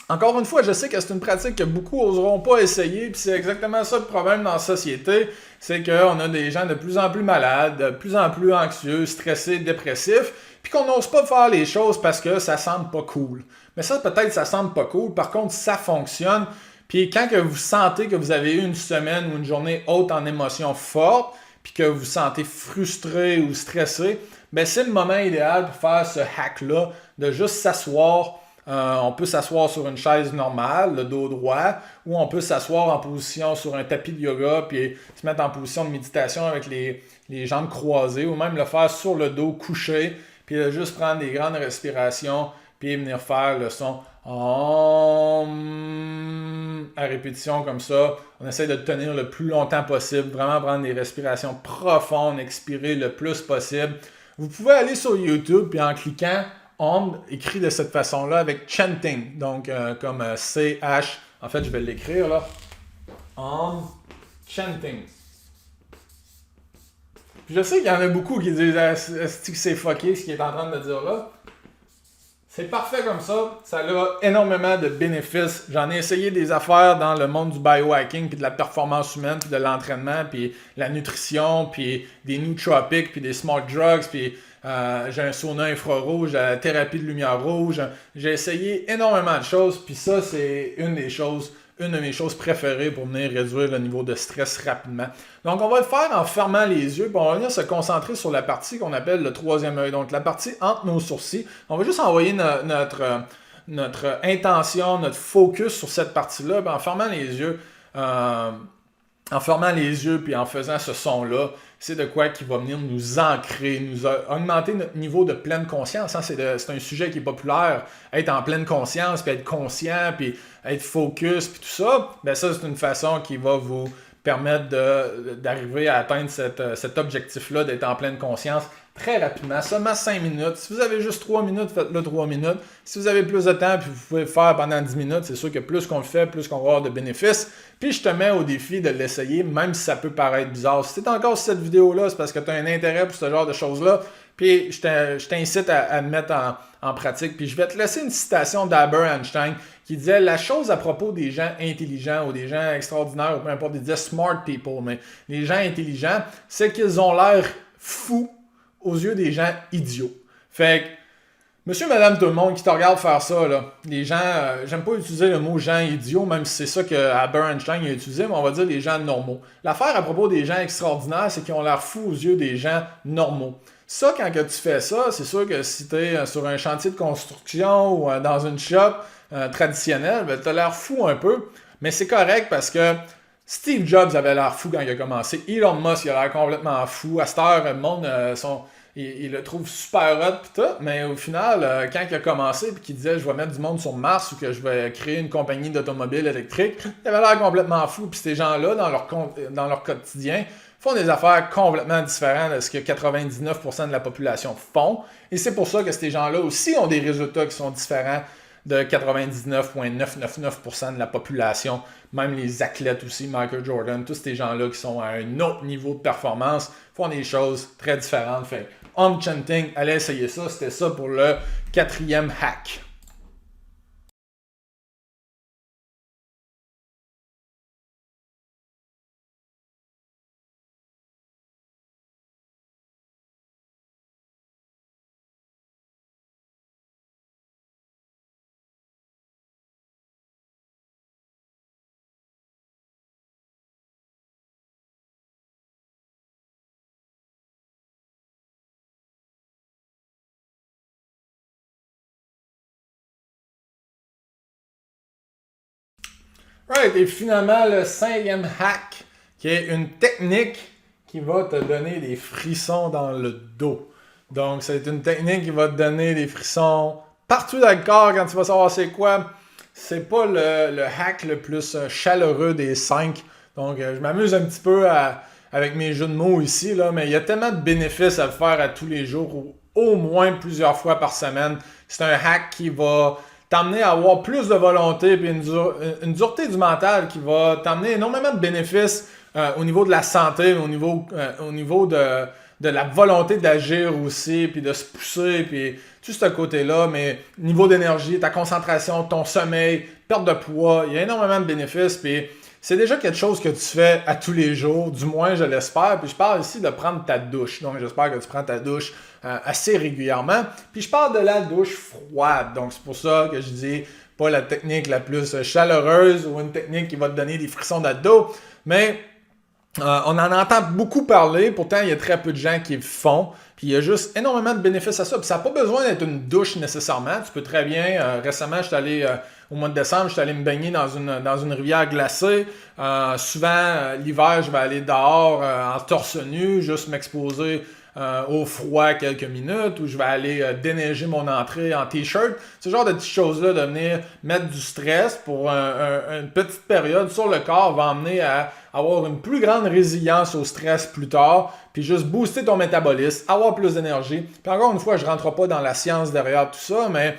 Speaker 1: Encore une fois, je sais que c'est une pratique que beaucoup n'oseront pas essayer, puis c'est exactement ça le problème dans la société, c'est qu'on a des gens de plus en plus malades, de plus en plus anxieux, stressés, dépressifs, puis qu'on n'ose pas faire les choses parce que ça semble pas cool. Mais ça, peut-être, ça semble pas cool. Par contre, ça fonctionne. Puis quand que vous sentez que vous avez eu une semaine ou une journée haute en émotions fortes, puis que vous vous sentez frustré ou stressé, ben c'est le moment idéal pour faire ce hack-là, de juste s'asseoir. On peut s'asseoir sur une chaise normale, le dos droit, ou on peut s'asseoir en position sur un tapis de yoga, puis se mettre en position de méditation avec les jambes croisées, ou même le faire sur le dos couché, puis juste prendre des grandes respirations, puis venir faire le son à répétition comme ça. On essaie de le tenir le plus longtemps possible, vraiment prendre des respirations profondes, expirer le plus possible. Vous pouvez aller sur YouTube, puis en cliquant Om, écrit de cette façon-là avec chanting, donc comme C-H, en fait je vais l'écrire là, Om chanting. Puis je sais qu'il y en a beaucoup qui disent est-ce que c'est fucké ce qu'il est en train de dire là. C'est parfait comme ça, ça a énormément de bénéfices. J'en ai essayé des affaires dans le monde du biohacking, puis de la performance humaine, puis de l'entraînement, puis la nutrition, puis des nootropics, puis des smart drugs, puis j'ai un sauna infrarouge, la thérapie de lumière rouge. J'ai essayé énormément de choses, puis ça, c'est une de mes choses préférées pour venir réduire le niveau de stress rapidement. Donc, on va le faire en fermant les yeux, puis on va venir se concentrer sur la partie qu'on appelle le troisième œil. Donc, la partie entre nos sourcils. On va juste envoyer notre intention, notre focus sur cette partie-là, puis en fermant les yeux. en fermant les yeux puis en faisant ce son-là, c'est de quoi qui va venir nous ancrer, augmenter notre niveau de pleine conscience. Hein. C'est un sujet qui est populaire, être en pleine conscience, puis être conscient, puis être focus, puis tout ça. Ben ça, c'est une façon qui va vous permettre d'arriver à atteindre cet objectif-là, d'être en pleine conscience très rapidement, seulement 5 minutes. Si vous avez juste 3 minutes, faites-le 3 minutes. Si vous avez plus de temps, puis vous pouvez le faire pendant 10 minutes, c'est sûr que plus qu'on le fait, plus qu'on va avoir de bénéfices. Puis je te mets au défi de l'essayer, même si ça peut paraître bizarre. Si tu es encore sur cette vidéo-là, c'est parce que tu as un intérêt pour ce genre de choses-là. Puis je t'incite à le mettre en pratique. Puis je vais te laisser une citation d'Albert Einstein qui disait la chose à propos des gens intelligents ou des gens extraordinaires, ou peu importe, il disait smart people, mais les gens intelligents, c'est qu'ils ont l'air fous aux yeux des gens idiots. Fait que, monsieur, madame, tout le monde qui te regarde faire ça, là, les gens, j'aime pas utiliser le mot gens idiots, même si c'est ça que Albert Einstein a utilisé, mais on va dire les gens normaux. L'affaire à propos des gens extraordinaires, c'est qu'ils ont l'air fous aux yeux des gens normaux. Ça, quand que tu fais ça, c'est sûr que si tu es sur un chantier de construction ou dans une shop traditionnelle, ben, tu as l'air fou un peu, mais c'est correct parce que Steve Jobs avait l'air fou quand il a commencé. Elon Musk, il a l'air complètement fou. À cette heure, le monde, il le trouve super hot pis tout, mais au final, quand il a commencé et qu'il disait je vais mettre du monde sur Mars ou que je vais créer une compagnie d'automobile électrique, il avait l'air complètement fou. Puis ces gens-là, dans leur quotidien, font des affaires complètement différentes de ce que 99% de la population font. Et c'est pour ça que ces gens-là aussi ont des résultats qui sont différents de 99,999% de la population, même les athlètes aussi, Michael Jordan, tous ces gens-là qui sont à un autre niveau de performance font des choses très différentes. Fait Om Chanting, allez essayer ça, c'était ça pour le 4e hack. Right, et finalement, le 5e hack, qui est une technique qui va te donner des frissons dans le dos. Donc, c'est une technique qui va te donner des frissons partout dans le corps quand tu vas savoir c'est quoi. C'est pas le hack le plus chaleureux des 5. Donc, je m'amuse un petit peu avec mes jeux de mots ici, là, mais il y a tellement de bénéfices à le faire à tous les jours, ou au moins plusieurs fois par semaine. C'est un hack qui va t'amener à avoir plus de volonté et une dureté du mental qui va t'amener énormément de bénéfices au niveau de la santé, au niveau de la volonté d'agir aussi, puis de se pousser, puis tout ce côté-là, mais niveau d'énergie, ta concentration, ton sommeil, perte de poids, il y a énormément de bénéfices, puis c'est déjà quelque chose que tu fais à tous les jours, du moins je l'espère. Puis je parle ici de prendre ta douche. Donc j'espère que tu prends ta douche assez régulièrement. Puis je parle de la douche froide. Donc c'est pour ça que je dis pas la technique la plus chaleureuse ou une technique qui va te donner des frissons dans le dos. Mais on en entend beaucoup parler, pourtant il y a très peu de gens qui le font. Puis il y a juste énormément de bénéfices à ça. Puis ça n'a pas besoin d'être une douche nécessairement. Tu peux très bien, récemment, je suis allé, au mois de décembre, je suis allé me baigner dans une rivière glacée. Souvent, l'hiver, je vais aller dehors en torse nu, juste m'exposer au froid quelques minutes, ou je vais aller déneiger mon entrée en t-shirt. Ce genre de petites choses-là, de venir mettre du stress pour une petite période sur le corps va amener à avoir une plus grande résilience au stress plus tard, puis juste booster ton métabolisme, avoir plus d'énergie. Puis encore une fois, je ne rentre pas dans la science derrière tout ça, mais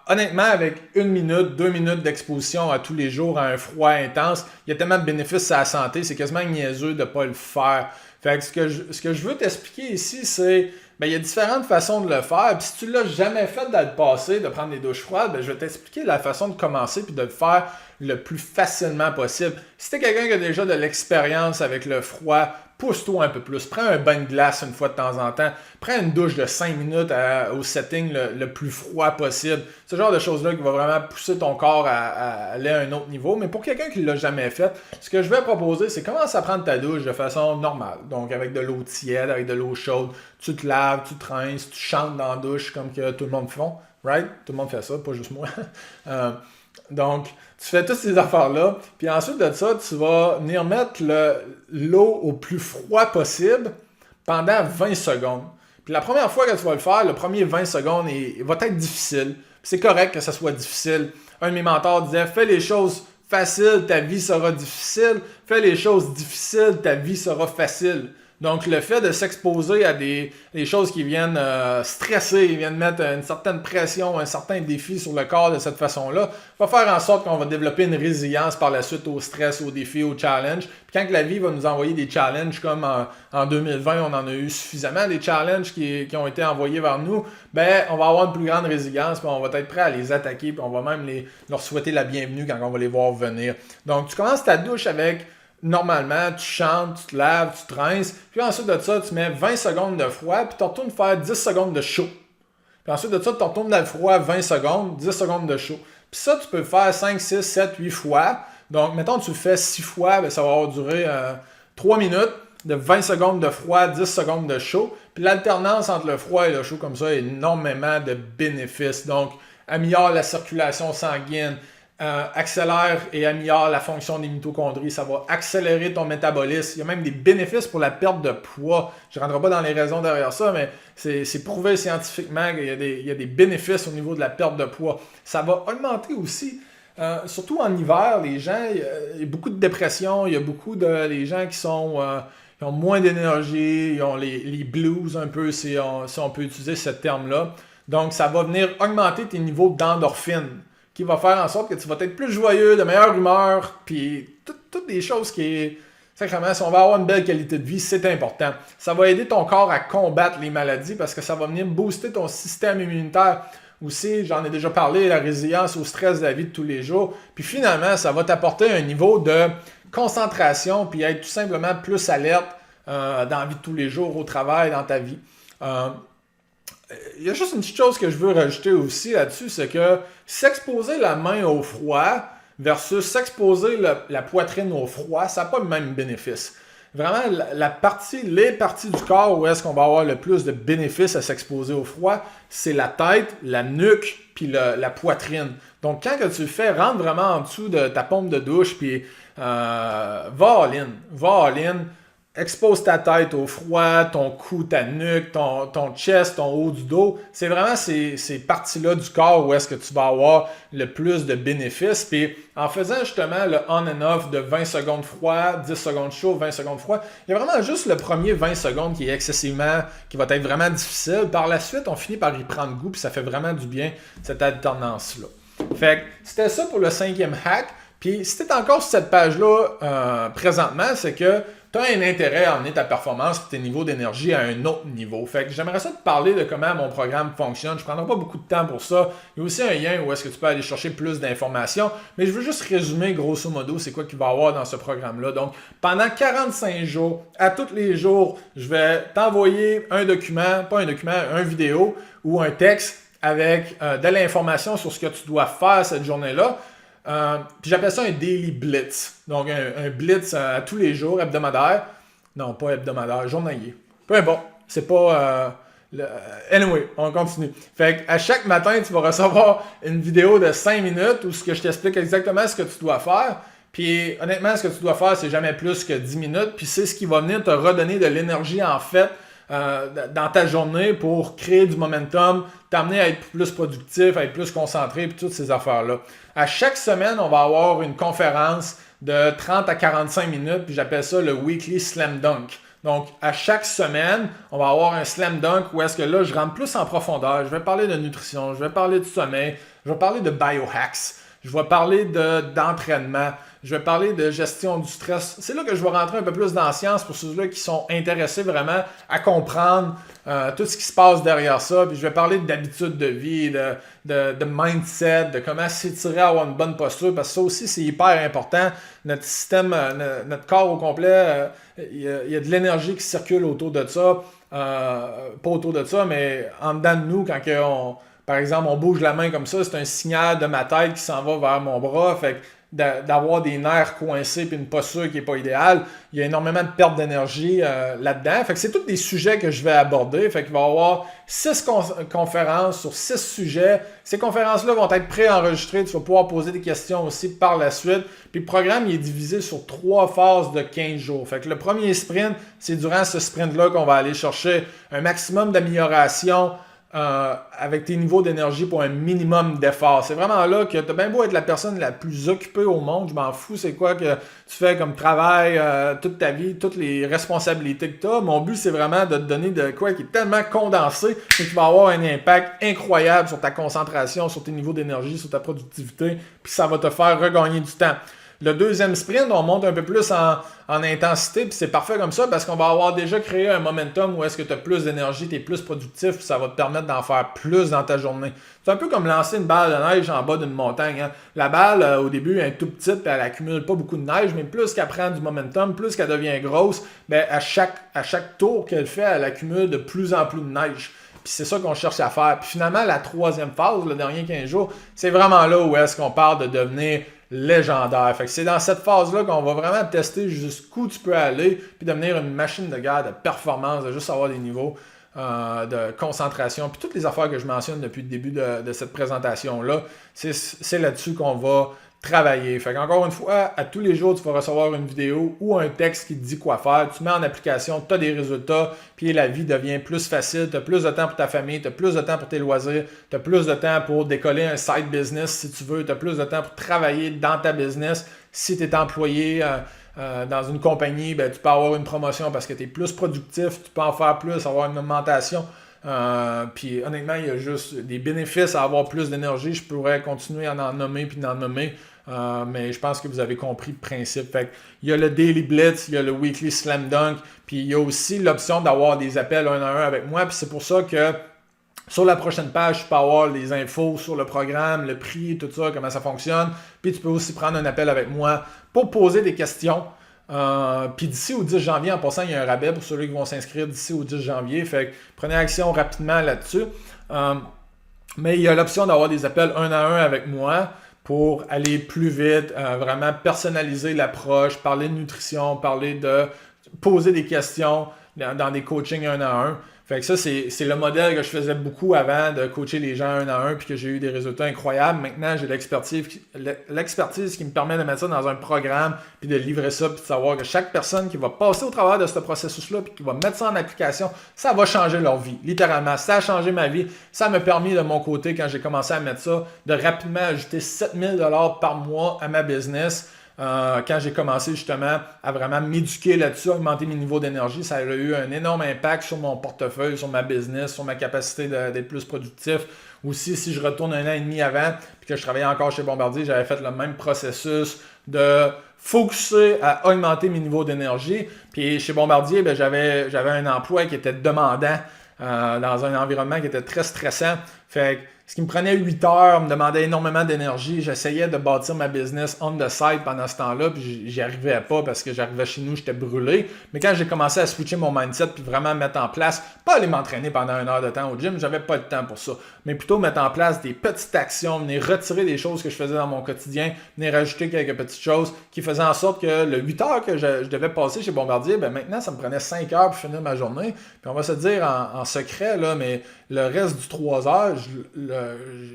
Speaker 1: honnêtement, avec 1 minute, 2 minutes d'exposition à tous les jours à un froid intense, il y a tellement de bénéfices à la santé, c'est quasiment niaiseux de ne pas le faire. Fait que ce que je veux t'expliquer ici, c'est ben, il y a différentes façons de le faire. Puis si tu ne l'as jamais fait dans le passé, de prendre des douches froides, ben, je vais t'expliquer la façon de commencer puis de le faire le plus facilement possible. Si tu es quelqu'un qui a déjà de l'expérience avec le froid, pousse-toi un peu plus. Prends un bain de glace une fois de temps en temps. Prends une douche de 5 minutes au setting le plus froid possible. Ce genre de choses-là qui va vraiment pousser ton corps à aller à un autre niveau. Mais pour quelqu'un qui ne l'a jamais fait, ce que je vais proposer, c'est commence à prendre ta douche de façon normale. Donc avec de l'eau tiède, avec de l'eau chaude. Tu te laves, tu te rinces, tu chantes dans la douche comme que tout le monde
Speaker 2: right? Tout le monde fait ça, pas juste moi. Euh, donc, tu fais toutes ces affaires-là, puis ensuite de ça, tu vas venir mettre l'eau au plus froid possible pendant 20 secondes. Puis la première fois que tu vas le faire, le premier 20 secondes, il va être difficile. C'est correct que ça soit difficile. Un de mes mentors disait, fais les choses faciles, ta vie sera difficile. Fais les choses difficiles, ta vie sera facile. Donc, le fait de s'exposer à des choses qui viennent stresser, qui viennent mettre une certaine pression, un certain défi sur le corps de cette façon-là, va faire en sorte qu'on va développer une résilience par la suite au stress, aux défis, aux challenges. Puis quand la vie va nous envoyer des challenges, comme en 2020, on en a eu suffisamment des challenges qui ont été envoyés vers nous, ben on va avoir une plus grande résilience, puis on va être prêt à les attaquer, puis on va même leur souhaiter la bienvenue quand on va les voir venir. Donc, tu commences ta douche avec... Normalement, tu chantes, tu te laves, tu te rinces, puis ensuite de ça, tu mets 20 secondes de froid, puis tu retournes faire 10 secondes de chaud. Puis ensuite de ça, tu retournes dans le froid 20 secondes, 10 secondes de chaud. Puis ça, tu peux le faire 5, 6, 7, 8 fois. Donc, mettons, tu le fais 6 fois, bien, ça va durer 3 minutes de 20 secondes de froid, 10 secondes de chaud. Puis l'alternance entre le froid et le chaud comme ça a énormément de bénéfices. Donc, améliore la circulation sanguine, accélère et améliore la fonction des mitochondries. Ça va accélérer ton métabolisme. Il y a même des bénéfices pour la perte de poids. Je ne rentrerai pas dans les raisons derrière ça, mais c'est prouvé scientifiquement qu'il y a des bénéfices au niveau de la perte de poids. Ça va augmenter aussi, surtout en hiver, les gens, il y a beaucoup de dépression, il y a beaucoup de les gens qui ont moins d'énergie, ils ont les blues un peu, si on peut utiliser ce terme-là. Donc, ça va venir augmenter tes niveaux d'endorphine, qui va faire en sorte que tu vas être plus joyeux, de meilleure humeur, puis toutes des choses qui... Sacrément, si on va avoir une belle qualité de vie, c'est important. Ça va aider ton corps à combattre les maladies parce que ça va venir booster ton système immunitaire. Aussi, j'en ai déjà parlé, la résilience au stress de la vie de tous les jours. Puis finalement, ça va t'apporter un niveau de concentration puis être tout simplement plus alerte dans la vie de tous les jours, au travail, dans ta vie. Il y a juste une petite chose que je veux rajouter aussi là-dessus, c'est que s'exposer la main au froid versus s'exposer la poitrine au froid, ça n'a pas le même bénéfice. Vraiment, les parties du corps où est-ce qu'on va avoir le plus de bénéfices à s'exposer au froid, c'est la tête, la nuque, puis la poitrine. Donc, quand que tu le fais, rentre vraiment en dessous de ta pompe de douche, puis va all-in. Expose ta tête au froid, ton cou, ta nuque, ton chest, ton haut du dos. C'est vraiment ces parties-là du corps où est-ce que tu vas avoir le plus de bénéfices. Puis en faisant justement le on and off de 20 secondes froid, 10 secondes chaud, 20 secondes froid, il y a vraiment juste le premier 20 secondes qui va être vraiment difficile. Par la suite, on finit par y prendre goût, puis ça fait vraiment du bien, cette alternance-là. Fait que c'était ça pour le 5e hack. Puis si tu es encore sur cette page-là présentement, c'est que tu as un intérêt à emmener ta performance et tes niveaux d'énergie à un autre niveau. Fait que j'aimerais ça te parler de comment mon programme fonctionne. Je ne prendrai pas beaucoup de temps pour ça. Il y a aussi un lien où est-ce que tu peux aller chercher plus d'informations. Mais je veux juste résumer grosso modo c'est quoi qu'il va y avoir dans ce programme-là. Donc, pendant 45 jours, à tous les jours, je vais t'envoyer un vidéo ou un texte avec de l'information sur ce que tu dois faire cette journée-là. Puis j'appelle ça un daily blitz. Donc un blitz à tous les jours, hebdomadaire. Non, pas hebdomadaire, journalier. Peu importe. C'est pas... Anyway, on continue. Fait qu'à chaque matin, tu vas recevoir une vidéo de 5 minutes où je t'explique exactement ce que tu dois faire. Puis honnêtement, ce que tu dois faire, c'est jamais plus que 10 minutes. Puis c'est ce qui va venir te redonner de l'énergie en fait dans ta journée pour créer du momentum, t'amener à être plus productif, à être plus concentré, puis toutes ces affaires-là. À chaque semaine, on va avoir une conférence de 30 à 45 minutes, puis j'appelle ça le Weekly Slam Dunk. Donc, à chaque semaine, on va avoir un slam dunk où est-ce que là, je rentre plus en profondeur. Je vais parler de nutrition, je vais parler de sommeil, je vais parler de biohacks, je vais parler d'entraînement, je vais parler de gestion du stress. C'est là que je vais rentrer un peu plus dans la science pour ceux-là qui sont intéressés vraiment à comprendre tout ce qui se passe derrière ça. Puis je vais parler d'habitudes de vie, de mindset, de comment s'étirer à avoir une bonne posture, parce que ça aussi, c'est hyper important. Notre système, notre corps au complet, il y a de l'énergie qui circule autour de ça. Pas autour de ça, mais en dedans de nous, quand par exemple, on bouge la main comme ça, c'est un signal de ma tête qui s'en va vers mon bras. Fait que d'avoir des nerfs coincés et une posture qui n'est pas idéale. Il y a énormément de perte d'énergie là-dedans. Fait que c'est tous des sujets que je vais aborder. Fait qu'il va y avoir 6 conférences sur 6 sujets. Ces conférences-là vont être préenregistrées. Tu vas pouvoir poser des questions aussi par la suite. Puis le programme il est divisé sur 3 phases de 15 jours. Fait que le premier sprint, c'est durant ce sprint-là qu'on va aller chercher un maximum d'amélioration avec tes niveaux d'énergie pour un minimum d'effort. C'est vraiment là que tu as bien beau être la personne la plus occupée au monde, je m'en fous c'est quoi que tu fais comme travail toute ta vie, toutes les responsabilités que tu as. Mon but, c'est vraiment de te donner de quoi qui est tellement condensé que tu vas avoir un impact incroyable sur ta concentration, sur tes niveaux d'énergie, sur ta productivité, puis ça va te faire regagner du temps. Le deuxième sprint, on monte un peu plus en intensité, puis c'est parfait comme ça parce qu'on va avoir déjà créé un momentum où est-ce que tu as plus d'énergie, tu es plus productif, puis ça va te permettre d'en faire plus dans ta journée. C'est un peu comme lancer une balle de neige en bas d'une montagne. Hein. La balle, au début, elle est tout petite, puis elle accumule pas beaucoup de neige, mais plus qu'elle prend du momentum, plus qu'elle devient grosse, ben à chaque tour qu'elle fait, elle accumule de plus en plus de neige. Puis c'est ça qu'on cherche à faire. Puis finalement, la troisième phase, le dernier 15 jours, c'est vraiment là où est-ce qu'on parle de devenir légendaire. Fait que c'est dans cette phase-là qu'on va vraiment tester jusqu'où tu peux aller, puis devenir une machine de guerre, de performance, de juste avoir des niveaux de concentration. Puis toutes les affaires que je mentionne depuis le début de cette présentation-là, c'est là-dessus qu'on va travailler. Fait qu'encore une fois, à tous les jours, tu vas recevoir une vidéo ou un texte qui te dit quoi faire. Tu mets en application, tu as des résultats, puis la vie devient plus facile. Tu as plus de temps pour ta famille, tu as plus de temps pour tes loisirs, tu as plus de temps pour décoller un side business si tu veux, tu as plus de temps pour travailler dans ta business. Si tu es employé dans une compagnie, ben, tu peux avoir une promotion parce que tu es plus productif, tu peux en faire plus, avoir une augmentation. Puis honnêtement, il y a juste des bénéfices à avoir plus d'énergie. Je pourrais continuer à en nommer puis d'en nommer. Mais je pense que vous avez compris le principe. Fait il y a le Daily Blitz, il y a le Weekly Slam Dunk, puis il y a aussi l'option d'avoir des appels 1 à 1 avec moi. Puis c'est pour ça que sur la prochaine page, tu peux avoir les infos sur le programme, le prix, tout ça, comment ça fonctionne. Puis tu peux aussi prendre un appel avec moi pour poser des questions. Puis d'ici au 10 janvier, en passant, il y a un rabais pour ceux qui vont s'inscrire d'ici au 10 janvier. Fait que prenez action rapidement là-dessus. Mais il y a l'option d'avoir des appels 1 à 1 avec moi pour aller plus vite, vraiment personnaliser l'approche, parler de nutrition, poser des questions dans des coachings 1 à 1. Fait que ça, c'est le modèle que je faisais beaucoup avant de coacher les gens 1 à 1 puis que j'ai eu des résultats incroyables. Maintenant, j'ai l'expertise qui me permet de mettre ça dans un programme puis de livrer ça puis de savoir que chaque personne qui va passer au travers de ce processus-là puis qui va mettre ça en application, ça va changer leur vie. Littéralement, ça a changé ma vie. Ça m'a permis de mon côté, quand j'ai commencé à mettre ça, de rapidement ajouter 7 000 $ par mois à ma business. Quand j'ai commencé justement à vraiment m'éduquer là-dessus, augmenter mes niveaux d'énergie, ça a eu un énorme impact sur mon portefeuille, sur ma business, sur ma capacité d'être plus productif. Aussi, si je retourne 1 an et demi avant, puis que je travaillais encore chez Bombardier, j'avais fait le même processus de focuser à augmenter mes niveaux d'énergie. Puis chez Bombardier, ben, j'avais un emploi qui était demandant dans un environnement qui était très stressant. Fait que ce qui me prenait 8 heures, me demandait énormément d'énergie. J'essayais de bâtir ma business on the side pendant ce temps-là, puis j'y arrivais pas parce que j'arrivais chez nous, j'étais brûlé. Mais quand j'ai commencé à switcher mon mindset puis vraiment mettre en place, pas aller m'entraîner pendant 1 heure de temps au gym, j'avais pas le temps pour ça, mais plutôt mettre en place des petites actions, venir retirer des choses que je faisais dans mon quotidien, venir rajouter quelques petites choses qui faisaient en sorte que le 8 heures que je devais passer chez Bombardier, ben maintenant, ça me prenait 5 heures pour finir ma journée. Puis on va se dire en secret, là, mais le reste du 3 heures,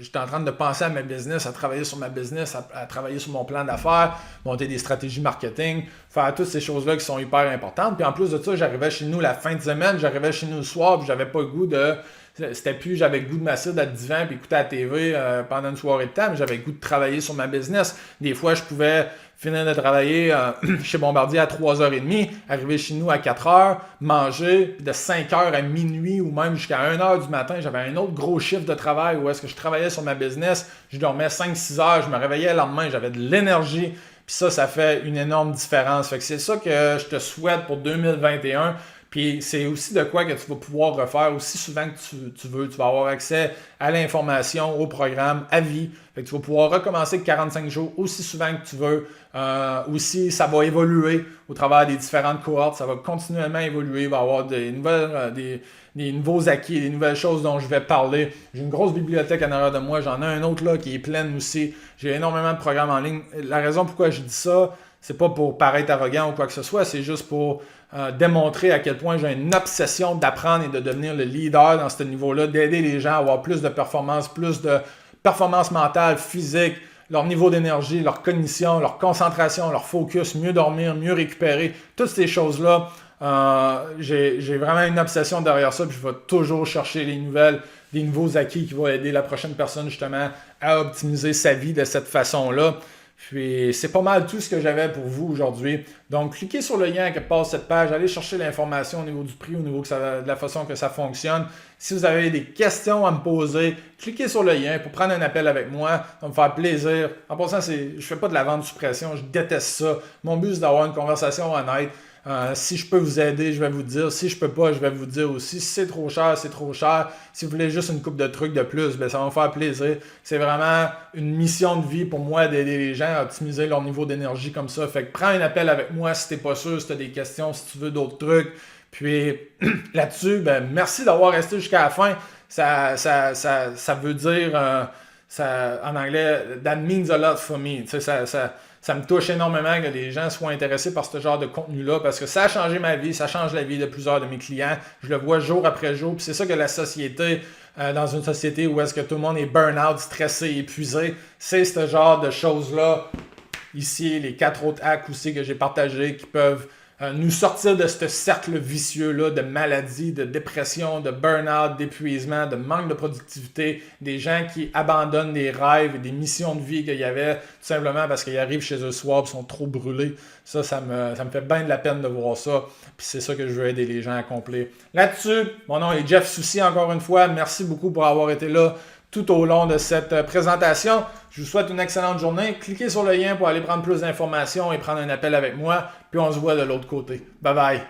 Speaker 2: j'étais en train de penser à ma business, à travailler sur ma business, à travailler sur mon plan d'affaires, monter des stratégies marketing, faire toutes ces choses-là qui sont hyper importantes. Puis en plus de ça, j'arrivais chez nous la fin de semaine, j'arrivais chez nous le soir, puis j'avais pas le goût de... J'avais le goût de m'asseoir dans le divan puis écouter la TV pendant une soirée de temps, mais j'avais le goût de travailler sur ma business. Des fois, je pouvais finir de travailler chez Bombardier à 3h30, arriver chez nous à 4h, manger, puis de 5h à minuit ou même jusqu'à 1h du matin, j'avais un autre gros chiffre de travail où est-ce que je travaillais sur ma business, je dormais 5-6 heures, je me réveillais le lendemain, j'avais de l'énergie, puis ça fait une énorme différence. Fait que c'est ça que je te souhaite pour 2021. Puis c'est aussi de quoi que tu vas pouvoir refaire aussi souvent que tu veux. Tu vas avoir accès à l'information, au programme, à vie. Fait que tu vas pouvoir recommencer 45 jours aussi souvent que tu veux. Aussi, ça va évoluer au travers des différentes cohortes. Ça va continuellement évoluer. Il va y avoir des nouveaux acquis, des nouvelles choses dont je vais parler. J'ai une grosse bibliothèque en arrière de moi. J'en ai un autre là qui est pleine aussi. J'ai énormément de programmes en ligne. La raison pourquoi je dis ça, c'est pas pour paraître arrogant ou quoi que ce soit. C'est juste pour démontrer à quel point j'ai une obsession d'apprendre et de devenir le leader dans ce niveau-là, d'aider les gens à avoir plus de performance mentale, physique, leur niveau d'énergie, leur cognition, leur concentration, leur focus, mieux dormir, mieux récupérer, toutes ces choses-là. J'ai vraiment une obsession derrière ça, puis je vais toujours chercher des nouveaux acquis qui vont aider la prochaine personne justement à optimiser sa vie de cette façon-là. Puis c'est pas mal tout ce que j'avais pour vous aujourd'hui. Donc cliquez sur le lien quelque part de cette page, allez chercher l'information au niveau du prix, au niveau de la façon que ça fonctionne. Si vous avez des questions à me poser, cliquez sur le lien pour prendre un appel avec moi, ça va me faire plaisir. En passant, je fais pas de la vente sous pression, je déteste ça. Mon but c'est d'avoir une conversation honnête. Si je peux vous aider, je vais vous dire. Si je peux pas, je vais vous dire aussi. Si c'est trop cher, c'est trop cher. Si vous voulez juste une coupe de trucs de plus, ben ça va me faire plaisir. C'est vraiment une mission de vie pour moi d'aider les gens à optimiser leur niveau d'énergie comme ça. Fait que prends un appel avec moi si t'es pas sûr, si tu as des questions, si tu veux d'autres trucs. Puis là-dessus, ben merci d'avoir resté jusqu'à la fin. Ça veut dire en anglais, that means a lot for me. Tu sais, ça me touche énormément que les gens soient intéressés par ce genre de contenu-là parce que ça a changé ma vie, ça change la vie de plusieurs de mes clients. Je le vois jour après jour. Puis c'est ça que la société, dans une société où est-ce que tout le monde est burn-out, stressé, épuisé, c'est ce genre de choses-là. Ici, les 4 autres hacks aussi que j'ai partagés qui peuvent nous sortir de ce cercle vicieux-là de maladie, de dépression, de burn-out, d'épuisement, de manque de productivité, des gens qui abandonnent des rêves et des missions de vie qu'il y avait tout simplement parce qu'ils arrivent chez eux ce soir et sont trop brûlés. Ça me fait bien de la peine de voir ça. Puis c'est ça que je veux aider les gens à accomplir. Là-dessus, mon nom est Jeff Soucy encore une fois. Merci beaucoup pour avoir été là tout au long de cette présentation. Je vous souhaite une excellente journée. Cliquez sur le lien pour aller prendre plus d'informations et prendre un appel avec moi. Puis on se voit de l'autre côté. Bye bye.